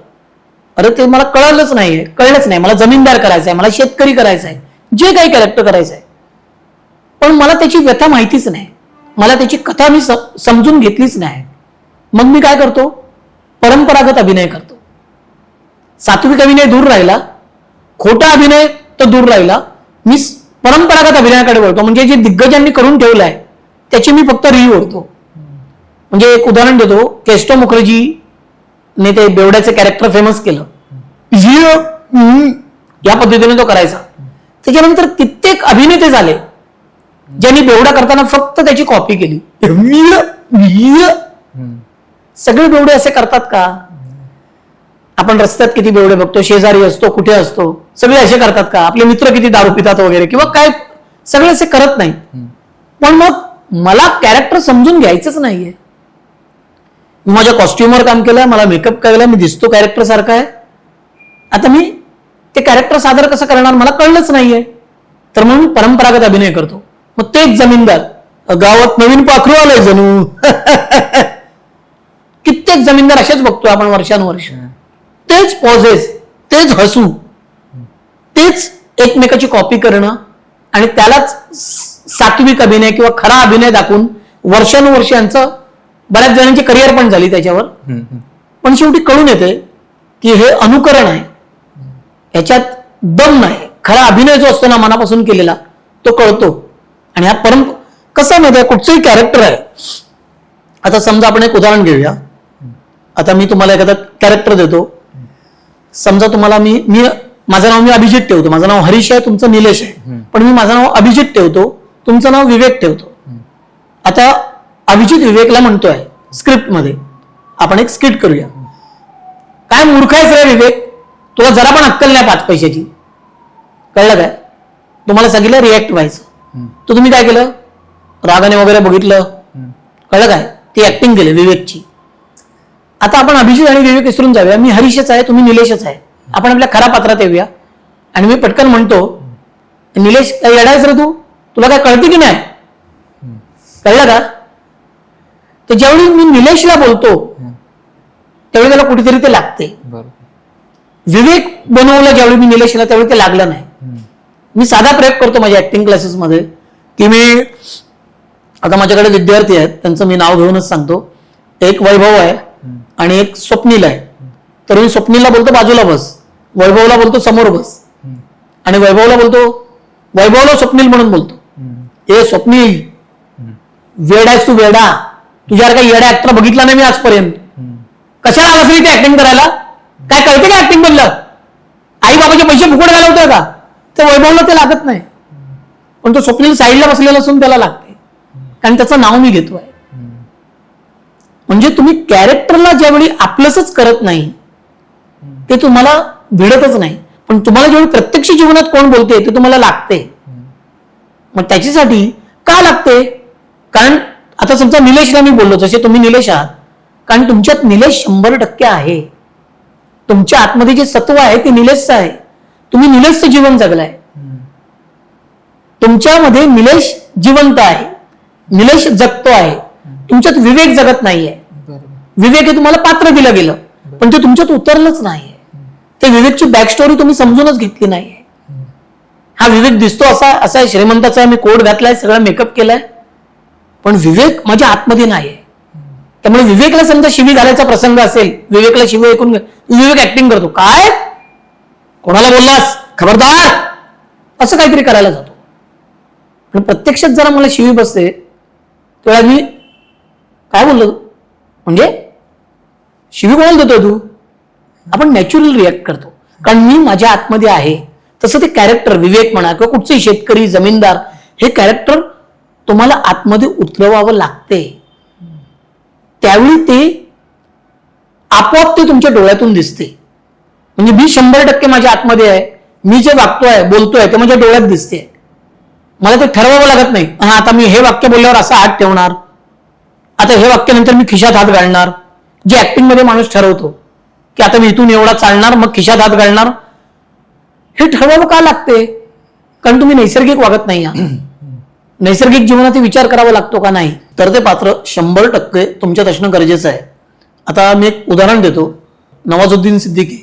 S1: अरे ते मला कळलंच नाही, मला जमीनदार करायचं आहे, मला शेतकरी करायचं आहे, जे काही कॅरेक्टर करायचं आहे, पण मला त्याची व्यथा माहितीच नाही, मला त्याची कथा मी समजून घेतलीच नाही. मग मी काय करतो, परंपरागत अभिनय करतो. सात्विक अभिनय दूर राहिला, खोटा अभिनय तर दूर राहिला, मी परंपरागत अभिनयाकडे वळतो. म्हणजे जे दिग्गजांनी करून ठेवलं आहे त्याची मी फक्त रील ओढतो. म्हणजे एक उदाहरण देतो, केस्टो मुखर्जीने ते बेवड्याचे कॅरेक्टर फेमस केलं, या पद्धतीने तो करायचा. त्याच्यानंतर कित्येक अभिनेते झाले ज्यांनी बेवडा करताना फक्त त्याची कॉपी केली. सगळे बेवडे असे करतात का? आपण रस्त्यात किती बेवडे बघतो, शेजारी असतो, कुठे असतो, सगळे असे करतात का? आपले मित्र किती दारू पितात वगैरे किंवा काय, सगळे असे करत नाहीत. पण मग मला कॅरेक्टर समजून घ्यायचंच नाहीये. मी माझ्या कॉस्ट्युमवर काम केलंय, मला मेकअप केलाय, मी दिसतो कॅरेक्टर सारखा आहे, आता मी ते कॅरेक्टर सादर कसं करणार मला कळलंच नाहीये. तर मग मी परंपरागत अभिनय करतो. मग तेच जमीनदार, गावात नवीन पाखरू आलंय जणू. कित्येक जमीनदार असेच बघतो आपण वर्षानुवर्ष. तेच पॉझेस, तेच हसू, तेच एकमेकाची कॉपी करणं, आणि त्यालाच सात्विक अभिनय किंवा खरा अभिनय दाखवून वर्षानुवर्ष यांचं बऱ्याच जणांची करिअर पण झाली त्याच्यावर. पण शेवटी कळून येते की हे अनुकरण आहे, याच्यात दम नाही. खरा अभिनय जो असतो ना मनापासून केलेला तो कळतो. आणि हा कसं माहिती आहे, कुठचंही कॅरेक्टर आहे. आता समजा आपण एक उदाहरण घेऊया. आता मी तुम्हाला एखादा कॅरेक्टर देतो. समजा तुम्हाला माझं नाव मी अभिजित ठेवतो, माझं नाव हरीश आहे, तुमचं निलेश आहे, पण मी माझं नाव अभिजित ठेवतो, तुमचं नाव विवेक ठेवतो. आता अभिजित विवेकला म्हणतोय स्क्रिप्टमध्ये, आपण एक स्क्रिप्ट करूया. काय मूर्ख आहेस रे विवेक, तुला जरा पण अक्कल नाही 5 पैशाची, कळलं काय? तुम्हाला सांगितलं रिॲक्ट व्हायचं, तर तुम्ही काय केलं, रागाने वगैरे बघितलं, कळलं काय? ती ऍक्टिंग केली विवेकची. आता आपण अभिजित आणि विवेक विसरून जाऊया, मी हरीशच आहे, तुम्ही निलेशच आहे, आपण आपल्या खऱ्या पात्रात येऊया. आणि मी पटकन म्हणतो, निलेश काय येडायच रे तू, तुला काय कळते की नाही, कळलं का? तर ज्यावेळी मी निलेशला बोलतो त्यावेळी त्याला कुठेतरी ते लागते. विवेक बनवलं ज्यावेळी मी निलेशला, त्यावेळी ते लागलं नाही. मी साधा प्रयोग करतो माझ्या ऍक्टिंग क्लासेसमध्ये, की मी आता माझ्याकडे विद्यार्थी आहेत, त्यांचं मी नाव घेऊनच सांगतो. एक वैभव आहे आणि एक स्वप्नील आहे. तर मी स्वप्नीलला बोलतो बाजूला बस, वैभवला बोलतो समोर बस, आणि वैभवला स्वप्नील म्हणून बोलतो, ए स्वप्नील वेडा आहेस तू, वेडा, तुझ्यावर काही येडा ऍक्टर बघितला नाही मी आजपर्यंत, कशाला आलास रे ते ऍक्टिंग करायला, काय कळते का ऍक्टिंग मधलं, आई बाबाचे पैसे फुकट घालवतोय का? ते वैभवला ते लागत नाही, पण तो स्वप्नील साईडला बसलेला असून त्याला लागते, कारण त्याचं नाव मी घेतोय. म्हणजे तुम्ही कॅरेक्टरला ज्यावेळी आपलंच करत नाही ते तुम्हाला भिडतच नाही, पण तुम्हाला ज्यावेळी प्रत्यक्ष जीवनात कोण बोलते ते तुम्हाला लागते. मग त्याच्यासाठी का लागते? कारण आता समजा निलेशला मी बोललो, जसे तुम्ही निलेश आहात, कारण तुमच्यात निलेश 100% आहे. तुमच्या आतमध्ये जे सत्व आहे ते निलेशचं आहे. तुम्ही निलेशचं जीवन जगलाय, तुमच्यामध्ये निलेश जिवंत आहे, निलेश जगतो आहे. तुमच्यात विवेक जगत नाहीये. विवेक हे तुम्हाला पात्र दिलं गेलं, पण ते तुमच्यात उतरलंच नाहीये. ते विवेकची बॅक स्टोरी तुम्ही समजूनच घेतली नाहीये. हा विवेक दिसतो असा श्रीमंताचा आहे, मी कोट घातलाय, सगळा मेकअप केलाय, पण विवेक माझ्या आतमध्ये नाहीये. त्यामुळे विवेकला समजा शिवी घालायचा प्रसंग असेल, विवेकला शिवी ऐकून विवेक ऍक्टिंग करतो, काय कोणाला बोललास, खबरदार, असं काहीतरी करायला जातो. पण प्रत्यक्षात जरा मला शिवी बसते तेव्हा मी काय बोललो, म्हणजे शिवी कोणाला देतोय तू, आपण नॅचरल रिॲक्ट करतो. कारण मी माझ्या आतमध्ये आहे. तसं ते कॅरेक्टर विवेक म्हणा किंवा कुठचेही शेतकरी जमीनदार हे कॅरेक्टर तुम्हाला आतमध्ये उतरवावं लागते. त्यावेळी ते आपोआप ते तुमच्या डोळ्यातून दिसते. म्हणजे मी 100% माझ्या आतमध्ये आहे, मी जे वागतोय बोलतोय ते माझ्या डोळ्यात दिसते. मला ते ठरवावं लागत नाही, हा आता मी हे वाक्य बोलल्यावर असा हात ठेवणार, आता हे वाक्य नंतर मी खिशात हात घालणार. जे ऍक्टिंग मध्ये माणूस ठरवतो की आता मी इथून एवढा चालणार मग खिशात हात घालणार, हे ठरवावं का लागते? कारण तुम्ही नैसर्गिक वागत नाही आहात. नैसर्गिक जीवनात विचार करावा लागतो का नाही? तर ते पात्र 100% तुमच्यात असणं गरजेचं आहे. आता मी एक उदाहरण देतो. नवाजुद्दीन सिद्दीकी,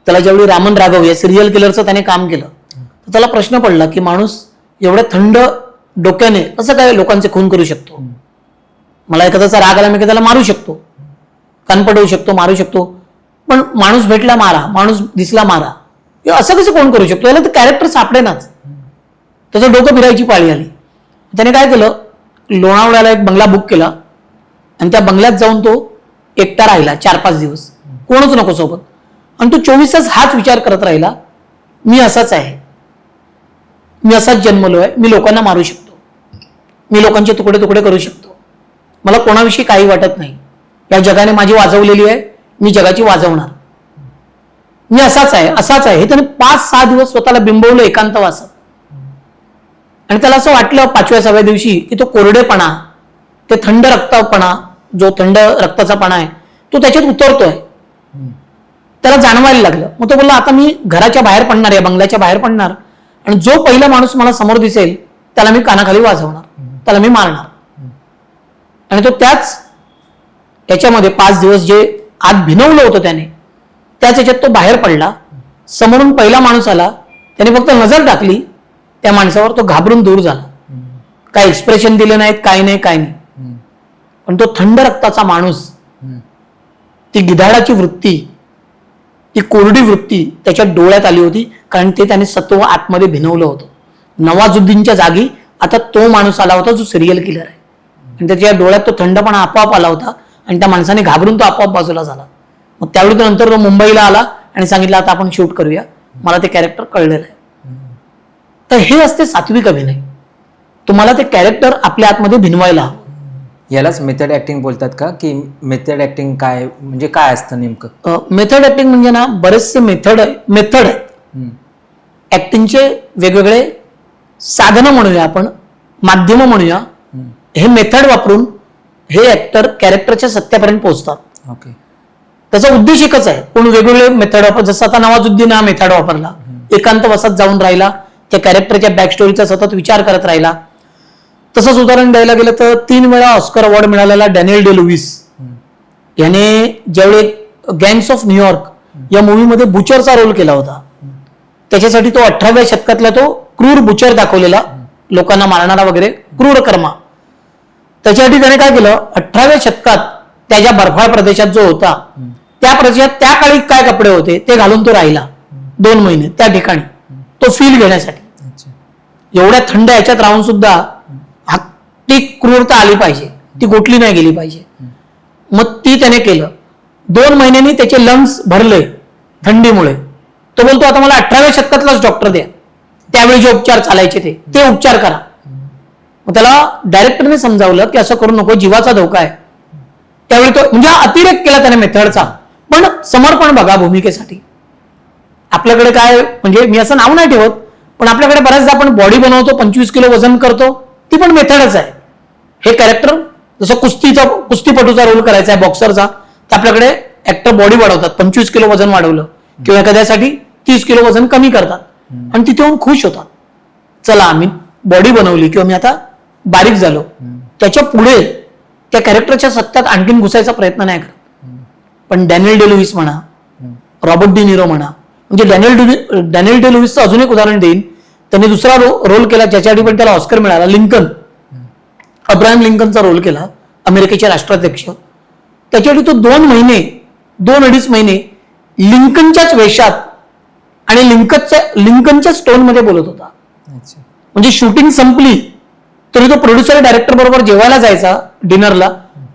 S1: त्याला ज्यावेळी रामन राघव या सिरियल किलरचं त्याने काम केलं तर त्याला प्रश्न पडला की माणूस एवढ्या थंड डोक्याने कसं काय लोकांचे खून करू शकतो? मला एखाद्याचा राग आला मी त्याला मारू शकतो, कान पडवू शकतो, मारू शकतो, पण माणूस भेटला मारा, माणूस दिसला मारा, असं कसं कोण करू शकतो? याला तर कॅरेक्टर सापडेनाच. त्याचं डोकं फिरायची पाळी आली. त्याने काय केलं, लोणावळ्याला एक बंगला बुक केला आणि त्या बंगल्यात जाऊन तो एकटा राहिला 4-5 दिवस, कोणच नको सोबत. आणि तो 24 तास हाच विचार करत राहिला, मी असाच आहे, मी असाच जन्मलो आहे, मी लोकांना मारू शकतो, मी लोकांचे तुकडे तुकडे करू शकतो, मला कोणाविषयी काही वाटत नाही, या जगाने माझी वाजवलेली आहे, मी जगाची वाजवणार, मी असाच आहे असाच आहे. हे त्याने 5-6 दिवस स्वतःला बिंबवलं एकांतवासात. आणि त्याला असं वाटलं 5व्या-6व्या दिवशी की तो कोरडेपणा, ते थंड रक्तपणा, जो थंड रक्ताचा पणा आहे तो त्याच्यात उतरतोय, त्याला जाणवायला लागलं. मग तो बोलला आता मी घराच्या बाहेर पडणार, या बंगल्याच्या बाहेर पडणार आणि जो पहिला माणूस मला समोर दिसेल त्याला मी कानाखाली वाजवणार, त्याला मी मारणार. आणि तो त्याच त्याच्यामध्ये 5 दिवस जे आत भिनवलं होतं त्याने, त्याच याच्यात तो बाहेर पडला. समोरून पहिला माणूस आला, त्याने फक्त नजर टाकली त्या माणसावर, तो घाबरून दूर झाला. काय एक्सप्रेशन दिले नाहीत, काय नाही काय नाही. पण तो थंड रक्ताचा माणूस, ती गिधाडाची वृत्ती, ती कोरडी वृत्ती त्याच्या डोळ्यात आली होती, कारण ते त्याने सत्व आतमध्ये भिनवलं होतं. नवाजुद्दीनच्या जागी आता तो माणूस आला होता जो सिरियल किलर आहे, आणि त्याच्या डोळ्यात तो थंडपणा आपोआप आला होता आणि त्या माणसाने घाबरून तो आपोआप बाजूला झाला. मग त्यावेळी तो नंतर तो मुंबईला आला आणि सांगितलं आता आपण शूट करूया, मला ते कॅरेक्टर कळलेलं आहे. तर हे असते सात्विक अभिनय. तुम्हाला ते कॅरेक्टर आपल्या आतमध्ये भिनवायला हवं.
S2: यालाच मेथड ऍक्टिंग बोलतात का? की मेथड ऍक्टिंग काय म्हणजे काय असतं नेमकं?
S1: मेथड ऍक्टिंग म्हणजे ना बरेचसे मेथड आहेत. ऍक्टिंगचे वेगवेगळे साधनं म्हणूया आपण, माध्यम म्हणूया, हे मेथड वापरून हे ऍक्टर कॅरेक्टरच्या सत्यापर्यंत पोहोचतात.
S2: ओके.
S1: त्याचा उद्देश एकच आहे, पण वेगवेगळे मेथड वापर. जसं आता नवाजुद्दीन हा मेथड वापरला, एकांतवासात जाऊन राहिला, त्या कॅरेक्टरच्या बॅक स्टोरीचा सतत विचार करत राहिला. तसंच उदाहरण द्यायला गेलं तर 3 वेळा ऑस्कर अवॉर्ड मिळालेला डॅनियल डे लुईस याने ज्यावेळी गँग्स ऑफ न्यूयॉर्क या मूवीमध्ये बुचरचा रोल केला होता, त्याच्यासाठी तो 18व्या शतकातला तो क्रूर बुचर दाखवलेला, लोकांना मारणारा वगैरे क्रूर कर्मा. त्याच्यासाठी त्याने काय केलं, 18व्या शतकात त्याच्या बर्फाळ प्रदेशात जो होता त्या प्रदेशात त्या काळी काय कपडे होते ते घालून तो राहिला 2 महिने त्या ठिकाणी, तो फील घेण्यासाठी. एवढ्या थंड याच्यात राहून सुद्धा ती क्रूरता आली पाहिजे, ती गोठली नाही गेली पाहिजे. मग ती त्याने केलं. 2 महिन्यांनी त्याचे लंग्स भरले थंडीमुळे. तो बोलतो आता मला 18व्या शतकातलाच डॉक्टर द्या, त्यावेळी जे उपचार चालायचे ते उपचार करा. मग त्याला डायरेक्टरने समजावलं की असं करू नको, जीवाचा धोका आहे. त्यावेळी तो म्हणजे अतिरेक केला त्याने मेथडचा, पण समर्पण बघा भूमिकेसाठी. आपल्याकडे काय म्हणजे मी असं नाव नाही ठेवत, पण आपल्याकडे बऱ्याचदा आपण बॉडी बनवतो, 25 किलो वजन करतो, ती पण मेथडच आहे. हे कॅरेक्टर जसं कुस्तीपटूचा रोल करायचा आहे, बॉक्सरचा, तर आपल्याकडे ऍक्टर बॉडी वाढवतात, 25 किलो वजन वाढवलं किंवा एखाद्यासाठी 30 किलो वजन कमी करतात आणि तिथे येऊन खुश होतात, चला आम्ही बॉडी बनवली किंवा मी आता बारीक झालो. त्याच्या पुढे त्या कॅरेक्टरच्या सत्यात आणखीन घुसायचा प्रयत्न नाही करत. पण डॅनियल डे लुईस म्हणा, रॉबर्ट डी निरो म्हणा, म्हणजे डॅनियल डे लुईसचं अजून एक उदाहरण देईन. त्यांनी दुसरा रोल केला ज्याच्यासाठी पण त्याला ऑस्कर मिळाला, लिंकन, अब्राहम लिंकनचा रोल केला, अमेरिकेचे राष्ट्राध्यक्ष. त्याच्यासाठी तो 2-2.5 महिने लिंकनच्याच वेशात आणि लिंकनच्या स्टोनमध्ये बोलत होता. म्हणजे शूटिंग संपली तरी तो प्रोड्युसर डायरेक्टर बरोबर जेवायला जायचा डिनरला,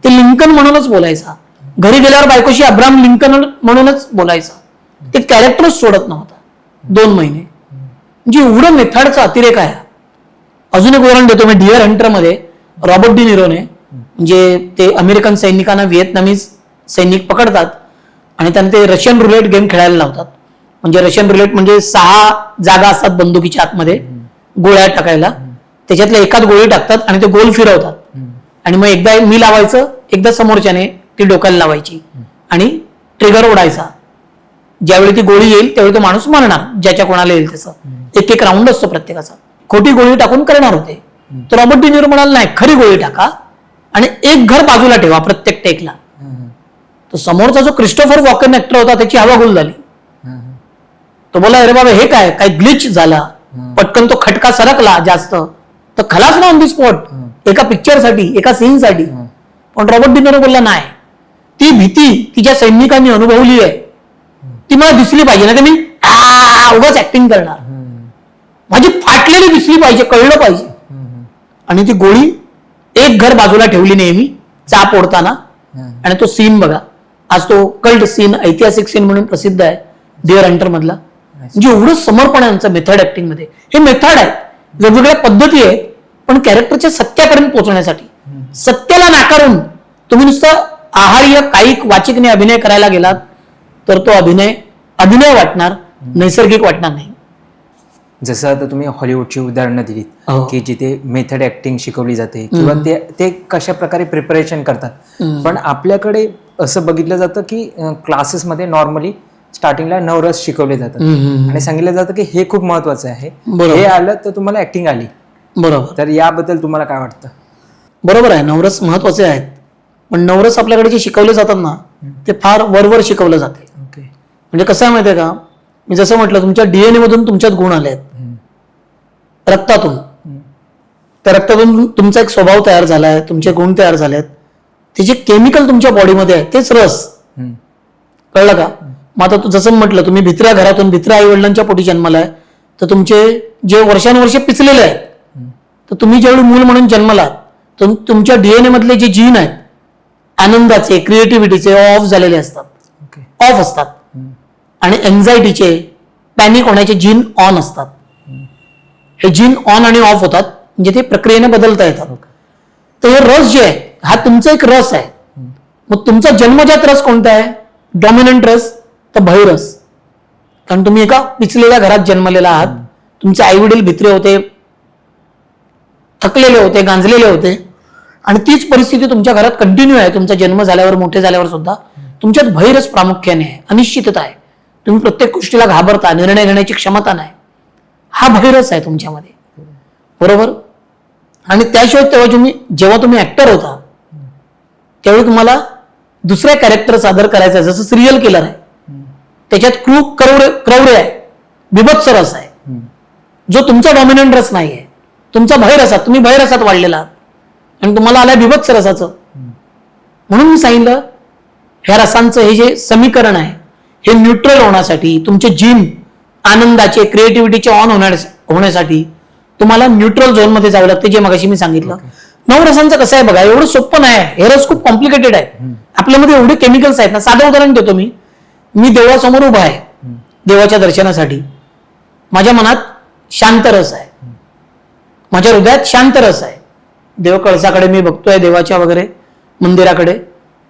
S1: ते लिंकन म्हणूनच बोलायचा. घरी गेल्यावर बायकोशी अब्राहम लिंकन म्हणूनच बोलायचा. ते कॅरेक्टरच सोडत नव्हता 2 महिने. म्हणजे एवढं मेथडचा अतिरेक आहे. अजून एक उदाहरण देतो मी. डिअर हंटर मध्ये रॉबर्ट डी निरोने, म्हणजे ते अमेरिकन सैनिकांना व्हिएतनामीज सैनिक पकडतात आणि त्यांना ते रशियन रुलेट गेम खेळायला लावतात. म्हणजे रशियन रुलेट म्हणजे 6 जागा असतात बंदुकीच्या आतमध्ये गोळ्या टाकायला, त्याच्यातल्या एकात गोळी टाकतात आणि ते गोल फिरवतात आणि मग एकदा मी लावायचं, एकदा समोरच्याने ती डोक्याला लावायची आणि ट्रिगर ओढायचा. ज्यावेळी ती गोळी येईल त्यावेळी तो माणूस मरणार, ज्याच्या कोणाला येईल त्याचं. एक राऊंड असतो प्रत्येकाचा. खोटी गोळी टाकून करणार होते. तर रॉबर्ट डी निरो म्हणाला नाही, खरी गोळी टाका आणि एक घर बाजूला ठेवा प्रत्येक टेकला. तो समोरचा जो क्रिस्टोफर वॉकन ऍक्टर होता त्याची हवा गुल झाली. तो बोला अरे बाबा हे काय काय ग्लिच झाला, पटकन तो खटका सरकला जास्त तर खलास ना ऑन दी स्पॉट एका पिक्चरसाठी, एका सीनसाठी. पण रॉबर्ट डी निरो बोलला नाही, ती भीती तिच्या सैनिकांनी अनुभवली आहे ती मला दिसली पाहिजे, ना तर मी उगाच ऍक्टिंग करणार. माझी फाटलेली दिसली पाहिजे, कळलं पाहिजे. आणि ती गोळी एक घर बाजूला ठेवली नेहमी चाप ओढताना. आणि तो सीन बघा, आज तो कल्ट सीन, ऐतिहासिक सीन म्हणून प्रसिद्ध आहे डिअर हंटर मधला. म्हणजे एवढं समर्पण आहे आमचं मेथड ऍक्टिंग मध्ये. हे मेथड आहे, वेगवेगळ्या पद्धती आहेत, पण कॅरेक्टरच्या सत्यापर्यंत पोहोचण्यासाठी. सत्याला नाकारून तुम्ही नुसतं आहार्य कायिक वाचिकने अभिनय करायला गेलात तर तो अभिनय वाटणार, नैसर्गिक वाटणार नाही.
S2: जसं आता तुम्ही हॉलिवूडची उदाहरणं दिलीत
S1: हो.
S2: की जिथे मेथड ऍक्टिंग शिकवली जाते किंवा ते कशा प्रकारे प्रिपरेशन करतात. पण आपल्याकडे असं बघितलं जातं की क्लासेसमध्ये नॉर्मली स्टार्टिंगला नवरस शिकवले जातात आणि सांगितलं जातं की हे खूप महत्वाचं आहे, हे आलं तर तुम्हाला ऍक्टिंग आली.
S1: बरोबर.
S2: तर याबद्दल तुम्हाला काय वाटतं?
S1: बरोबर आहे, नवरस महत्वाचे आहेत, पण नवरस आपल्याकडे जे शिकवले जातात ना ते फार वरवर शिकवलं जाते. म्हणजे कसं आहे माहितीये का, मी जसं म्हटलं तुमच्या डीएनए मधून तुमच्यात गुण आले आहेत, रक्तातून. त्या रक्तातून तुमचा एक स्वभाव तयार झालाय, तुमचे गुण तयार झालेत, ते जे केमिकल तुमच्या बॉडीमध्ये आहे तेच रस. कळलं का? मग आता जसं म्हटलं तुम्ही भित्र्या घरातून भित्र्या आई वडिलांच्या पोटी जन्मलाय, तर तुमचे जे वर्षानुवर्षे पिचलेले आहेत, तर तुम्ही जेवढी मूल म्हणून जन्मलात तर तुमच्या डीएनए मधले जे जीन आहेत आनंदाचे, क्रिएटिव्हिटीचे ऑफ झालेले असतात, ऑफ असतात. आणि एन्झायटीचे, पॅनिक होण्याचे जीन ऑन असतात. हे जीन ऑन आणि ऑफ होतात, म्हणजे ते प्रक्रियेने बदलता येतात. तर हे रस जे आहे हा तुमचा एक रस आहे. मग तुमचा जन्मजात रस कोणता आहे? डॉमिनंट रस तर भयरस. कारण तुम्ही एका पिचलेल्या घरात जन्मलेला आहात, तुमचे आई वडील भित्रे होते, थकलेले होते, गांजलेले होते, आणि तीच परिस्थिती तुमच्या घरात कंटिन्यू आहे. तुमचा जन्म झाल्यावर, मोठे झाल्यावर सुद्धा तुमच्यात भयरस प्रामुख्याने आहे, अनिश्चितता आहे. तुम्ही प्रत्येक गोष्टीला घाबरता, निर्णय घेण्याची क्षमता नाही. हा भयरस आहे तुमच्यामध्ये, बरोबर. आणि त्याशिवाय जेव्हा तुम्ही ऍक्टर होता त्यावेळी तुम्हाला दुसऱ्या कॅरेक्टर सादर करायचं आहे. जसं सिरियल किलर आहे, त्याच्यात क्रौर्य आहे, बिभत्स रस आहे, जो तुमचा डॉमिनंट रस नाही आहे. तुमचा भयरसात, तुम्ही भयरसात वाढलेला आहात आणि तुम्हाला आलाय बिभत्स रसाचं. म्हणून मी सांगितलं ह्या रसांचं हे जे समीकरण आहे हे न्यूट्रल होण्यासाठी, तुमचे जीन आनंदाचे, क्रिएटिव्हिटीचे ऑन होण्यासाठी तुम्हाला न्यूट्रल झोन मध्ये जावं लागतं, जे मगाशी मी सांगितलं. नवरसांचं कसं आहे बघा, एवढं सोपं नाही आहे. हे रस खूप कॉम्प्लिकेटेड आहे. आपल्यामध्ये एवढे केमिकल्स आहेत ना. साधं उदाहरण देतो मी. देवासमोर उभा आहे देवाच्या दर्शनासाठी. माझ्या मनात शांत रस आहे, माझ्या हृदयात शांत रस आहे. देव कळसाकडे मी बघतोय, देवाच्या वगैरे मंदिराकडे,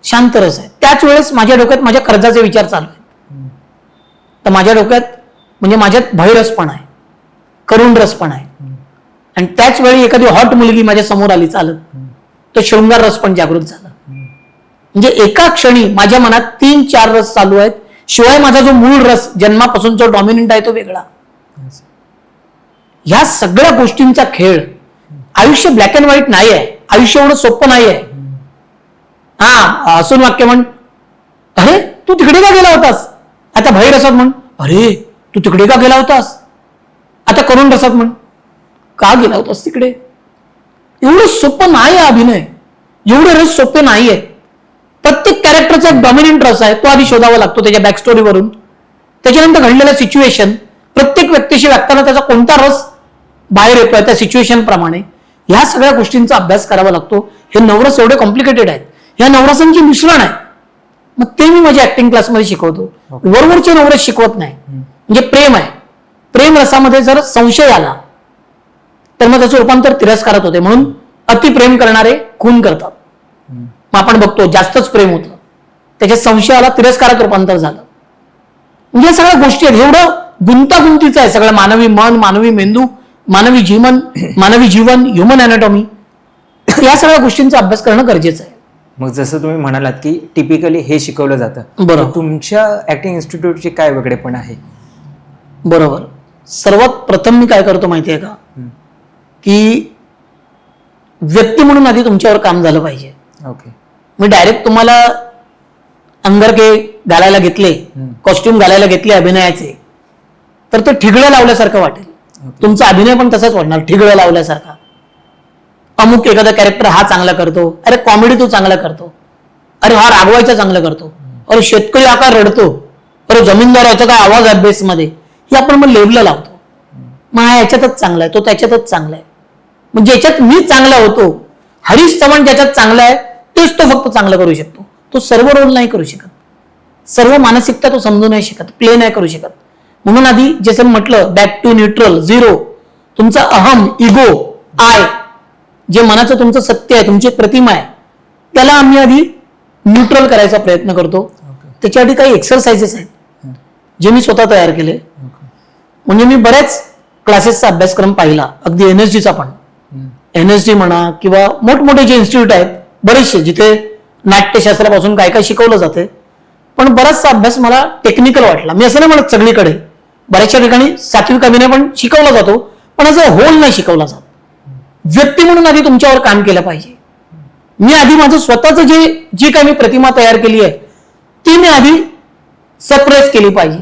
S1: शांत रस आहे. त्याच वेळेस माझ्या डोक्यात माझ्या कर्जाचे विचार चालू आहेत. तर माझ्या डोक्यात म्हणजे माझ्यात भयरस पण आहे, करुण रस पण आहे. आणि त्याच वेळी एखादी हॉट मुलगी माझ्या समोर आली चालत, तर शृंगार रस पण जागृत झाला. म्हणजे एका क्षणी माझ्या मनात 3-4 रस चालू आहेत. शिवाय माझा जो मूळ रस जन्मापासून जो डॉमिनंट आहे तो वेगळा. ह्या सगळ्या गोष्टींचा खेळ. आयुष्य ब्लॅक अँड व्हाईट नाही आहे. आयुष्य एवढं सोपं नाही आहे. हसून वाक्य म्हण, अरे तू तिकडे का गेला होतास? आता भयरसात म्हण, अरे तू तिकडे का गेला होतास? आता करुण रसात म्हण, का गेला होतास तिकडे? एवढं सोपं नाही आहे अभिनय. एवढे रस सोपे नाहीये. प्रत्येक कॅरेक्टरचा एक डॉमिनंट रस आहे, तो आधी शोधावा लागतो त्याच्या बॅकस्टोरीवरून. त्याच्यानंतर घडलेलं सिच्युएशन, प्रत्येक व्यक्तीशी वागताना त्याचा कोणता रस बाहेर येतोय त्या सिच्युएशन प्रमाणे, ह्या सगळ्या गोष्टींचा अभ्यास करावा लागतो. हे नवरस एवढे कॉम्प्लिकेटेड आहेत. ह्या नवरसांची मिश्रण आहे. मग ते मी माझ्या ऍक्टिंग क्लासमध्ये शिकवतो. वरवरचे नवरे शिकवत नाही. म्हणजे प्रेम आहे, प्रेम रसामध्ये जर संशय आला तर मग त्याचं रूपांतर तिरस्कारात होते. म्हणून अतिप्रेम करणारे खून करतात. मग आपण बघतो जास्तच प्रेम होतं, त्याच्यात संशयाला तिरस्कारात रूपांतर झालं. म्हणजे या सगळ्या गोष्टी आहेत. एवढं गुंतागुंतीचं आहे सगळं, मानवी मन, मानवी मेंदू, मानवी जीवन, ह्युमन अॅनाटॉमी, या सगळ्या गोष्टींचा अभ्यास करणं गरजेचं आहे.
S2: मग जसं तुम्ही म्हणालात की टिपिकली हे शिकवलं जातं,
S1: बरोबर.
S2: तर तुमच्या ऍक्टिंग इन्स्टिट्यूटचे काय वेगळेपण आहे?
S1: बरोबर. सर्वात प्रथम मी काय करतो माहितीये का, की व्यक्ती म्हणून आधी तुमच्यावर काम झालं पाहिजे.
S2: ओके.
S1: मी डायरेक्ट तुम्हाला अंगरके घालायला घेतले, कॉस्ट्युम घालायला घेतले अभिनयाचे, तर ते ठिगळं लावल्यासारखं वाटेल. तुमचा अभिनय पण तसाच वाटणार, ठिगळं लावल्यासारखा. अमुक एखादा कॅरेक्टर हा चांगला करतो, अरे कॉमेडी तो चांगला करतो, अरे हा रागवायचा चांगला करतो, अरे शेतकरी आकार रडतो, अरे जमीनदाराचा काय आवाज आहे बेसमध्ये, हे आपण मग लेबल लावतो. मग हा याच्यातच चांगला आहे, तो त्याच्यातच चांगला आहे. म्हणजे ज्याच्यात मी चांगला होतो, हरीश चव्हाण ज्याच्यात चांगला आहे तेच तो फक्त चांगला करू शकतो. तो सर्व रोल नाही करू शकत, सर्व मानसिकता तो समजू नाही शकत, प्ले नाही करू शकत. म्हणून आधी जसं म्हटलं, बॅक टू न्यूट्रल, झिरो. तुमचा अहम, इगो, आय, जे मनाचं तुमचं सत्य आहे, तुमची प्रतिमा आहे, त्याला आम्ही आधी न्यूट्रल करायचा प्रयत्न करतो. त्याच्यासाठी काही एक्सरसाइजेस आहेत जे मी स्वतः तयार केले. म्हणजे मी बऱ्याच क्लासेसचा अभ्यासक्रम पाहिला, अगदी एनएसडीचा पण, एनएसडी म्हणा किंवा मोठमोठे जे इन्स्टिट्यूट आहेत बरेचसे, जिथे नाट्यशास्त्रापासून काय काय शिकवलं जाते. पण बराचसा अभ्यास मला टेक्निकल वाटला. मी असं नाही म्हणत सगळीकडे, बऱ्याचशा ठिकाणी सात्विक अभिनय पण शिकवला जातो, पण असं होल नाही शिकवला जात. व्यक्ती म्हणून आधी तुमच्यावर काम केलं पाहिजे. मी आधी माझं स्वतःचं जी काही मी प्रतिमा तयार केली आहे ती मी आधी सप्रेस केली पाहिजे,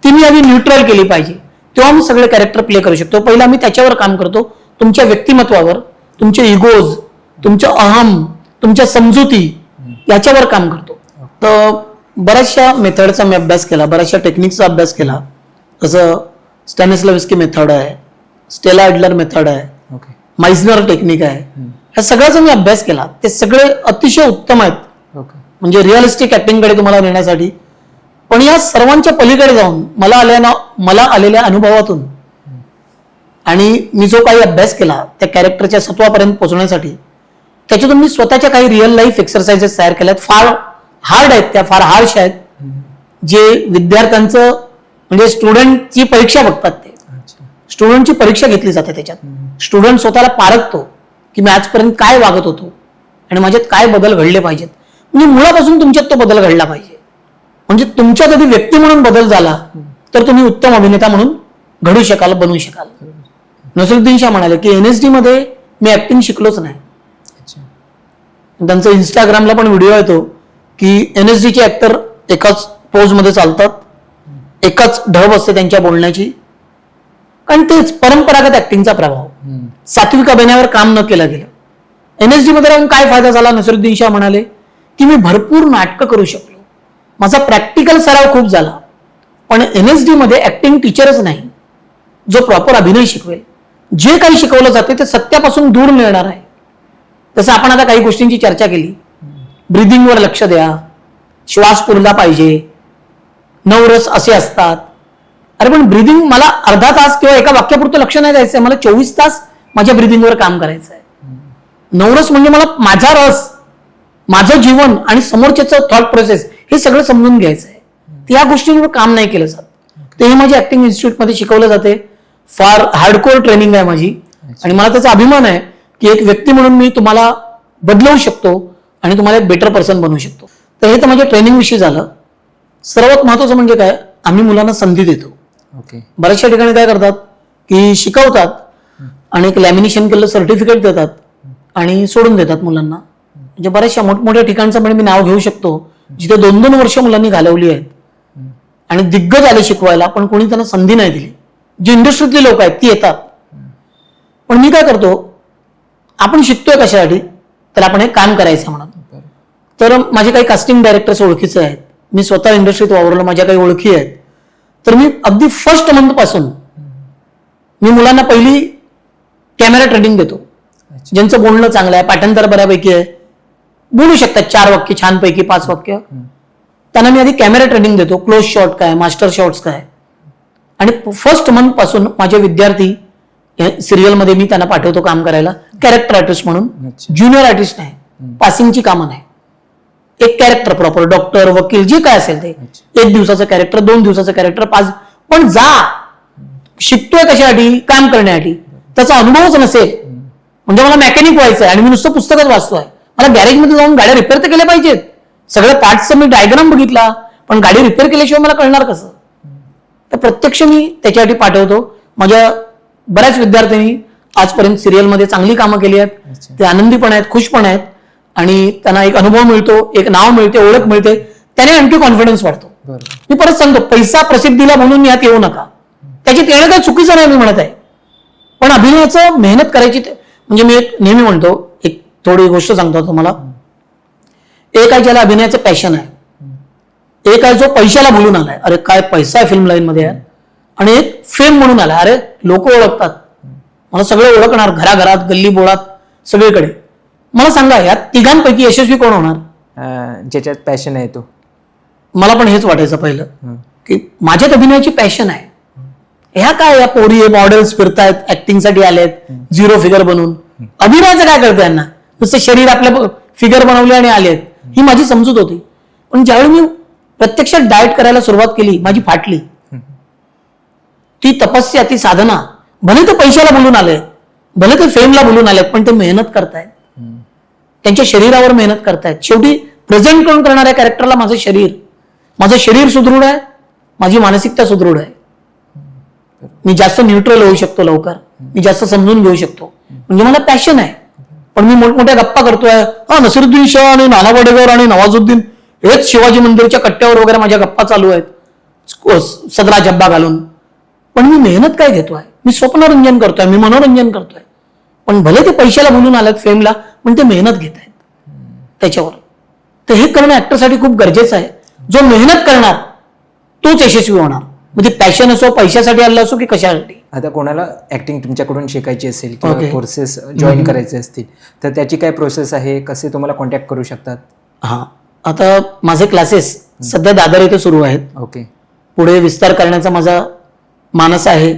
S1: ती मी आधी न्यूट्रल केली पाहिजे, तेव्हा मी सगळे कॅरेक्टर प्ले करू शकतो. पहिला मी त्याच्यावर काम करतो, तुमच्या व्यक्तिमत्वावर, तुमचे इगोज, तुमच्या अहम, तुमच्या समजुती, याच्यावर काम करतो. तर बऱ्याचशा मेथडचा मी अभ्यास केला, बऱ्याचशा टेक्निकचा अभ्यास केला. जसं स्टॅनिस्लाव्स्की मेथड आहे, स्टेला एडलर मेथड आहे, माइझनर टेक्निक आहे, ह्या सगळ्याचा मी अभ्यास केला. ते सगळे अतिशय उत्तम आहेत, म्हणजे रिअलिस्टिक ऍक्टिंगकडे तुम्हाला नेण्यासाठी. पण या सर्वांच्या पलीकडे जाऊन मला आलेल्या अनुभवातून आणि मी जो काही अभ्यास केला त्या कॅरेक्टरच्या सत्वापर्यंत पोहोचण्यासाठी, त्याच्यातून मी स्वतःच्या काही रिअल लाईफ एक्सरसाइजेस तयार केल्यात. फार हार्ड आहेत त्या, फार हार्श आहेत, जे विद्यार्थ्यांचं म्हणजे स्टुडंटची परीक्षा बघतात. ते स्टुडंटची परीक्षा घेतली जाते त्याच्यात. स्टुडंट स्वतःला पारखतो की मी आजपर्यंत काय वागत होतो आणि माझ्यात काय बदल घडले पाहिजेत. म्हणजे मुळापासून तुमच्यात तो बदल घडला पाहिजे. म्हणजे तुमच्यात आधी व्यक्ती म्हणून बदल झाला तर तुम्ही उत्तम अभिनेता म्हणून घडू शकाल, बनवू शकाल. नसीरुद्दीन शाह म्हणाले की एनएसडी मध्ये मी ऍक्टिंग शिकलोच नाही. त्यांचा इंस्टाग्रामला पण व्हिडिओ येतो की एनएसडीचे ऍक्टर एकाच पोज मध्ये चालतात, एकाच ढब असते त्यांच्या बोलण्याची. कारण तेच परंपरागत ऍक्टिंगचा प्रभाव, सात्विक अभिनयावर काम न केलं गेलं. एनएसडी मध्ये राहून काय फायदा झाला? नसीरुद्दीन शाह म्हणाले की मी भरपूर नाटकं करू शकलो, माझा प्रॅक्टिकल सराव खूप झाला. पण एनएसडी मध्ये ऍक्टिंग टीचरच नाही जो प्रॉपर अभिनय शिकवेल. जे काही शिकवलं जाते ते सत्यापासून दूर मिळणार आहे. जसं आपण आता काही गोष्टींची चर्चा केली, ब्रिदिंगवर लक्ष द्या, श्वास पुरला पाहिजे, नवरस असे असतात. अरे पण ब्रिदिंग मला अर्धा तास किंवा एका वाक्यापुरतं लक्ष नाही द्यायचंय, मला 24 तास माझ्या ब्रिदिंगवर काम करायचं आहे. नवरस म्हणजे मला माझा रस, माझं जीवन आणि समोरच्याचं थॉट प्रोसेस हे सगळं समजून घ्यायचं आहे. त्या गोष्टींवर काम नाही केलं जात. ते हे माझ्या ऍक्टिंग इन्स्टिट्यूटमध्ये शिकवलं जाते. फार हार्डकोर ट्रेनिंग आहे माझी आणि मला त्याचा अभिमान आहे की एक व्यक्ती म्हणून मी तुम्हाला बदलवू शकतो आणि तुम्हाला एक बेटर पर्सन बनवू शकतो. तर हे तर माझ्या ट्रेनिंग विषयी झालं. सर्वात महत्वाचं म्हणजे काय, आम्ही मुलांना संधी देतो. बऱ्याचशा ठिकाणी काय करतात की शिकवतात आणि एक लॅमिनेशन केलेलं सर्टिफिकेट देतात आणि सोडून देतात मुलांना. म्हणजे बऱ्याचशा मोठमोठ्या ठिकाणचं म्हणजे मी नाव घेऊ शकतो जिथे 2-2 वर्ष मुलांनी घालवली आहेत आणि दिग्गज आले शिकवायला, पण कोणी त्यांना संधी नाही दिली. जी इंडस्ट्रीतली लोक आहेत ती येतात. पण मी काय करतो, आपण शिकतोय कशासाठी, तर आपण हे काम करायचं म्हणून. तर माझे काही कास्टिंग डायरेक्टर्स ओळखीचे आहेत, मी स्वतः इंडस्ट्रीत वावरलो, माझ्या काही ओळखी आहेत. तर मी अगदी फर्स्ट मंथ पासून मी मुलांना पहिली कॅमेरा ट्रेनिंग देतो. ज्यांचं बोलणं चांगलं आहे, पाठांतर बऱ्यापैकी आहे, बोलू शकतात 4 वाक्य छानपैकी, 5 वाक्य. त्यांना मी आधी कॅमेरा ट्रेनिंग देतो, क्लोज शॉट काय, मास्टर शॉट्स काय. आणि फर्स्ट मंथ पासून माझे विद्यार्थी सिरियलमध्ये मी त्यांना पाठवतो काम करायला, कॅरेक्टर आर्टिस्ट म्हणून.
S2: अच्छा.
S1: ज्युनियर आर्टिस्ट नाही, पासिंगची कामं नाही. एक कॅरेक्टर प्रॉपर, डॉक्टर, वकील, जे काय असेल ते. 1 दिवसाचं कॅरेक्टर, 2 दिवसाचं कॅरेक्टर, 5. पण जा, शिकतोय कशासाठी, काम करण्यासाठी. त्याचा अनुभवच नसेल, म्हणजे मला मेकॅनिक व्हायचं आहे आणि मी नुसतं पुस्तकच वाचतोय, मला गॅरेजमध्ये जाऊन गाड्या रिपेअर तर केल्या पाहिजेत. सगळ्या पार्ट्सचा मी डायग्राम बघितला, पण गाडी रिपेअर केल्याशिवाय मला कळणार कसं. तर प्रत्यक्ष मी त्याच्यासाठी पाठवतो. माझ्या बऱ्याच विद्यार्थ्यांनी आजपर्यंत सिरियलमध्ये चांगली कामं केली आहेत. ते आनंदी पण आहेत, खुश पण आहेत आणि त्यांना एक अनुभव मिळतो, एक नाव मिळते, ओळख मिळते. त्याने आणखी कॉन्फिडन्स वाढतो. मी परत सांगतो, पैसा प्रसिद्धीला म्हणून यात येऊ नका. त्याच्यात येणं काही चुकीचं नाही मी म्हणत आहे, पण अभिनयाचं मेहनत करायची. म्हणजे मी एक नेहमी म्हणतो, एक थोडी गोष्ट सांगतो तुम्हाला. एक आहे ज्याला अभिनयाचं पॅशन आहे, एक आहे जो पैशाला बोलून आलाय, अरे काय पैसा आहे फिल्म लाईन मध्ये आहे, आणि एक फेम म्हणून आलाय, अरे लोक ओळखतात, मला सगळे ओळखणार, घराघरात, गल्ली बोळात, सगळीकडे. मला सांगा, या तिघांपैकी यशस्वी कोण होणार?
S2: ज्याच्यात पॅशन आहे तो. मला
S1: पण हेच वाटायचं पहिलं, की माझ्यात अभिनयाची पॅशन आहे. ह्या काय, या पोरी मॉडेल्स फिरतायत, ऍक्टिंगसाठी आलेत, 0 फिगर बनून. अभिनयाचं काय करतं यांना? नुसतं शरीर आपल्या फिगर बनवले आणि आलेत, ही माझी समजूत होती. पण ज्यावेळी मी प्रत्यक्षात डाएट करायला सुरुवात केली, माझी फाटली. ती तपस्या, ती साधना, भले ते पैशाला बोलून आले, भले ते फेमला बोलून आलेत, पण ते मेहनत करतायत, त्यांच्या शरीरावर मेहनत करतायत. शेवटी प्रेझेंट करून करणाऱ्या कॅरेक्टरला माझं शरीर सुदृढ आहे, माझी मानसिकता सुदृढ आहे. मी जास्त न्यूट्रल होऊ शकतो लवकर, मी जास्त समजून घेऊ शकतो, म्हणजे मला पॅशन आहे. पण मी मोठमोठ्या गप्पा करतोय, नसिरुद्दीन शाह आणि नाना पाटेकर आणि नवाजुद्दीन, हेच शिवाजी मंदिरच्या कट्ट्यावर वगैरे माझ्या गप्पा चालू आहेत, सदरा जब्बा घालून. पण मी मेहनत काय घेतोय, मी स्वप्नरंजन करतोय, मी मनोरंजन करतोय. पण भले ते पैशाला बोलून आलेत, फेमला, पण ते मेहनत घेत आहेत त्याच्यावर. तर हे करणं ऍक्टरसाठी खूप गरजेचं आहे. जो मेहनत करणार तोच यशस्वी होणार. म्हणजे पॅशन असो, पैशासाठी आलं असो की कशासाठी.
S2: आता कोणाला ऍक्टिंग तुमच्याकडून शिकायची असेल किंवा कोर्सेस जॉईन करायचे असतील तर त्याची काय प्रोसेस आहे, कसे तुम्हाला कॉन्टॅक्ट करू शकतात?
S1: आता माझे क्लासेस सध्या दादर येथे सुरू आहेत.
S2: ओके.
S1: पुढे विस्तार करण्याचा माझा मानस आहे,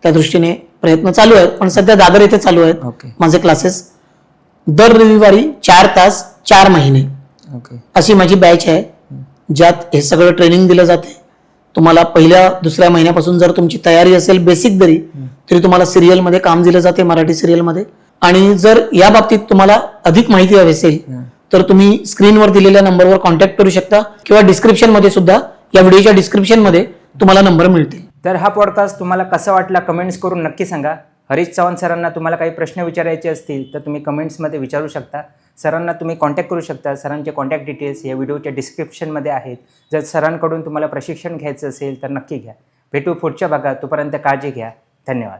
S1: त्या दृष्टीने प्रयत्न चालू आहेत. पण सध्या दादर येथे चालू आहेत माझे क्लासेस. दर रविवारी 4 तास 4 महिने अशी माझी बॅच आहे, ज्यात हे सगळं ट्रेनिंग दिलं जाते. तुम्हाला पहिल्या दुसऱ्या महिन्यापासून जर तुमची तयारी असेल बेसिक तरी तुम्हाला सिरियलमध्ये काम दिलं जाते, मराठी सिरियलमध्ये. आणि जर या बाबतीत तुम्हाला अधिक माहिती हवी असेल तर तुम्ही स्क्रीनवर दिलेल्या नंबरवर कॉन्टॅक्ट करू शकता, किंवा डिस्क्रिप्शन मध्ये सुद्धा, या व्हिडिओच्या डिस्क्रिप्शन मध्ये तुम्हाला नंबर मिळतील.
S2: तर हा पॉडकास्ट तुम्हाला कसा वाटला कमेंट्स करून नक्की सांगा. हरीश चव्हाण सरांना तुम्हाला काही प्रश्न विचारायचे असतील तर तुम्ही कमेंट्समध्ये विचारू शकता. सरांना तुम्ही कॉन्टॅक्ट करू शकता. सरांचे कॉन्टॅक्ट डिटेल्स या व्हिडिओच्या डिस्क्रिप्शनमध्ये आहेत. जर सरांकडून तुम्हाला प्रशिक्षण घ्यायचं असेल तर नक्की घ्या. भेटू पुढच्या भागात. तोपर्यंत काळजी घ्या. धन्यवाद.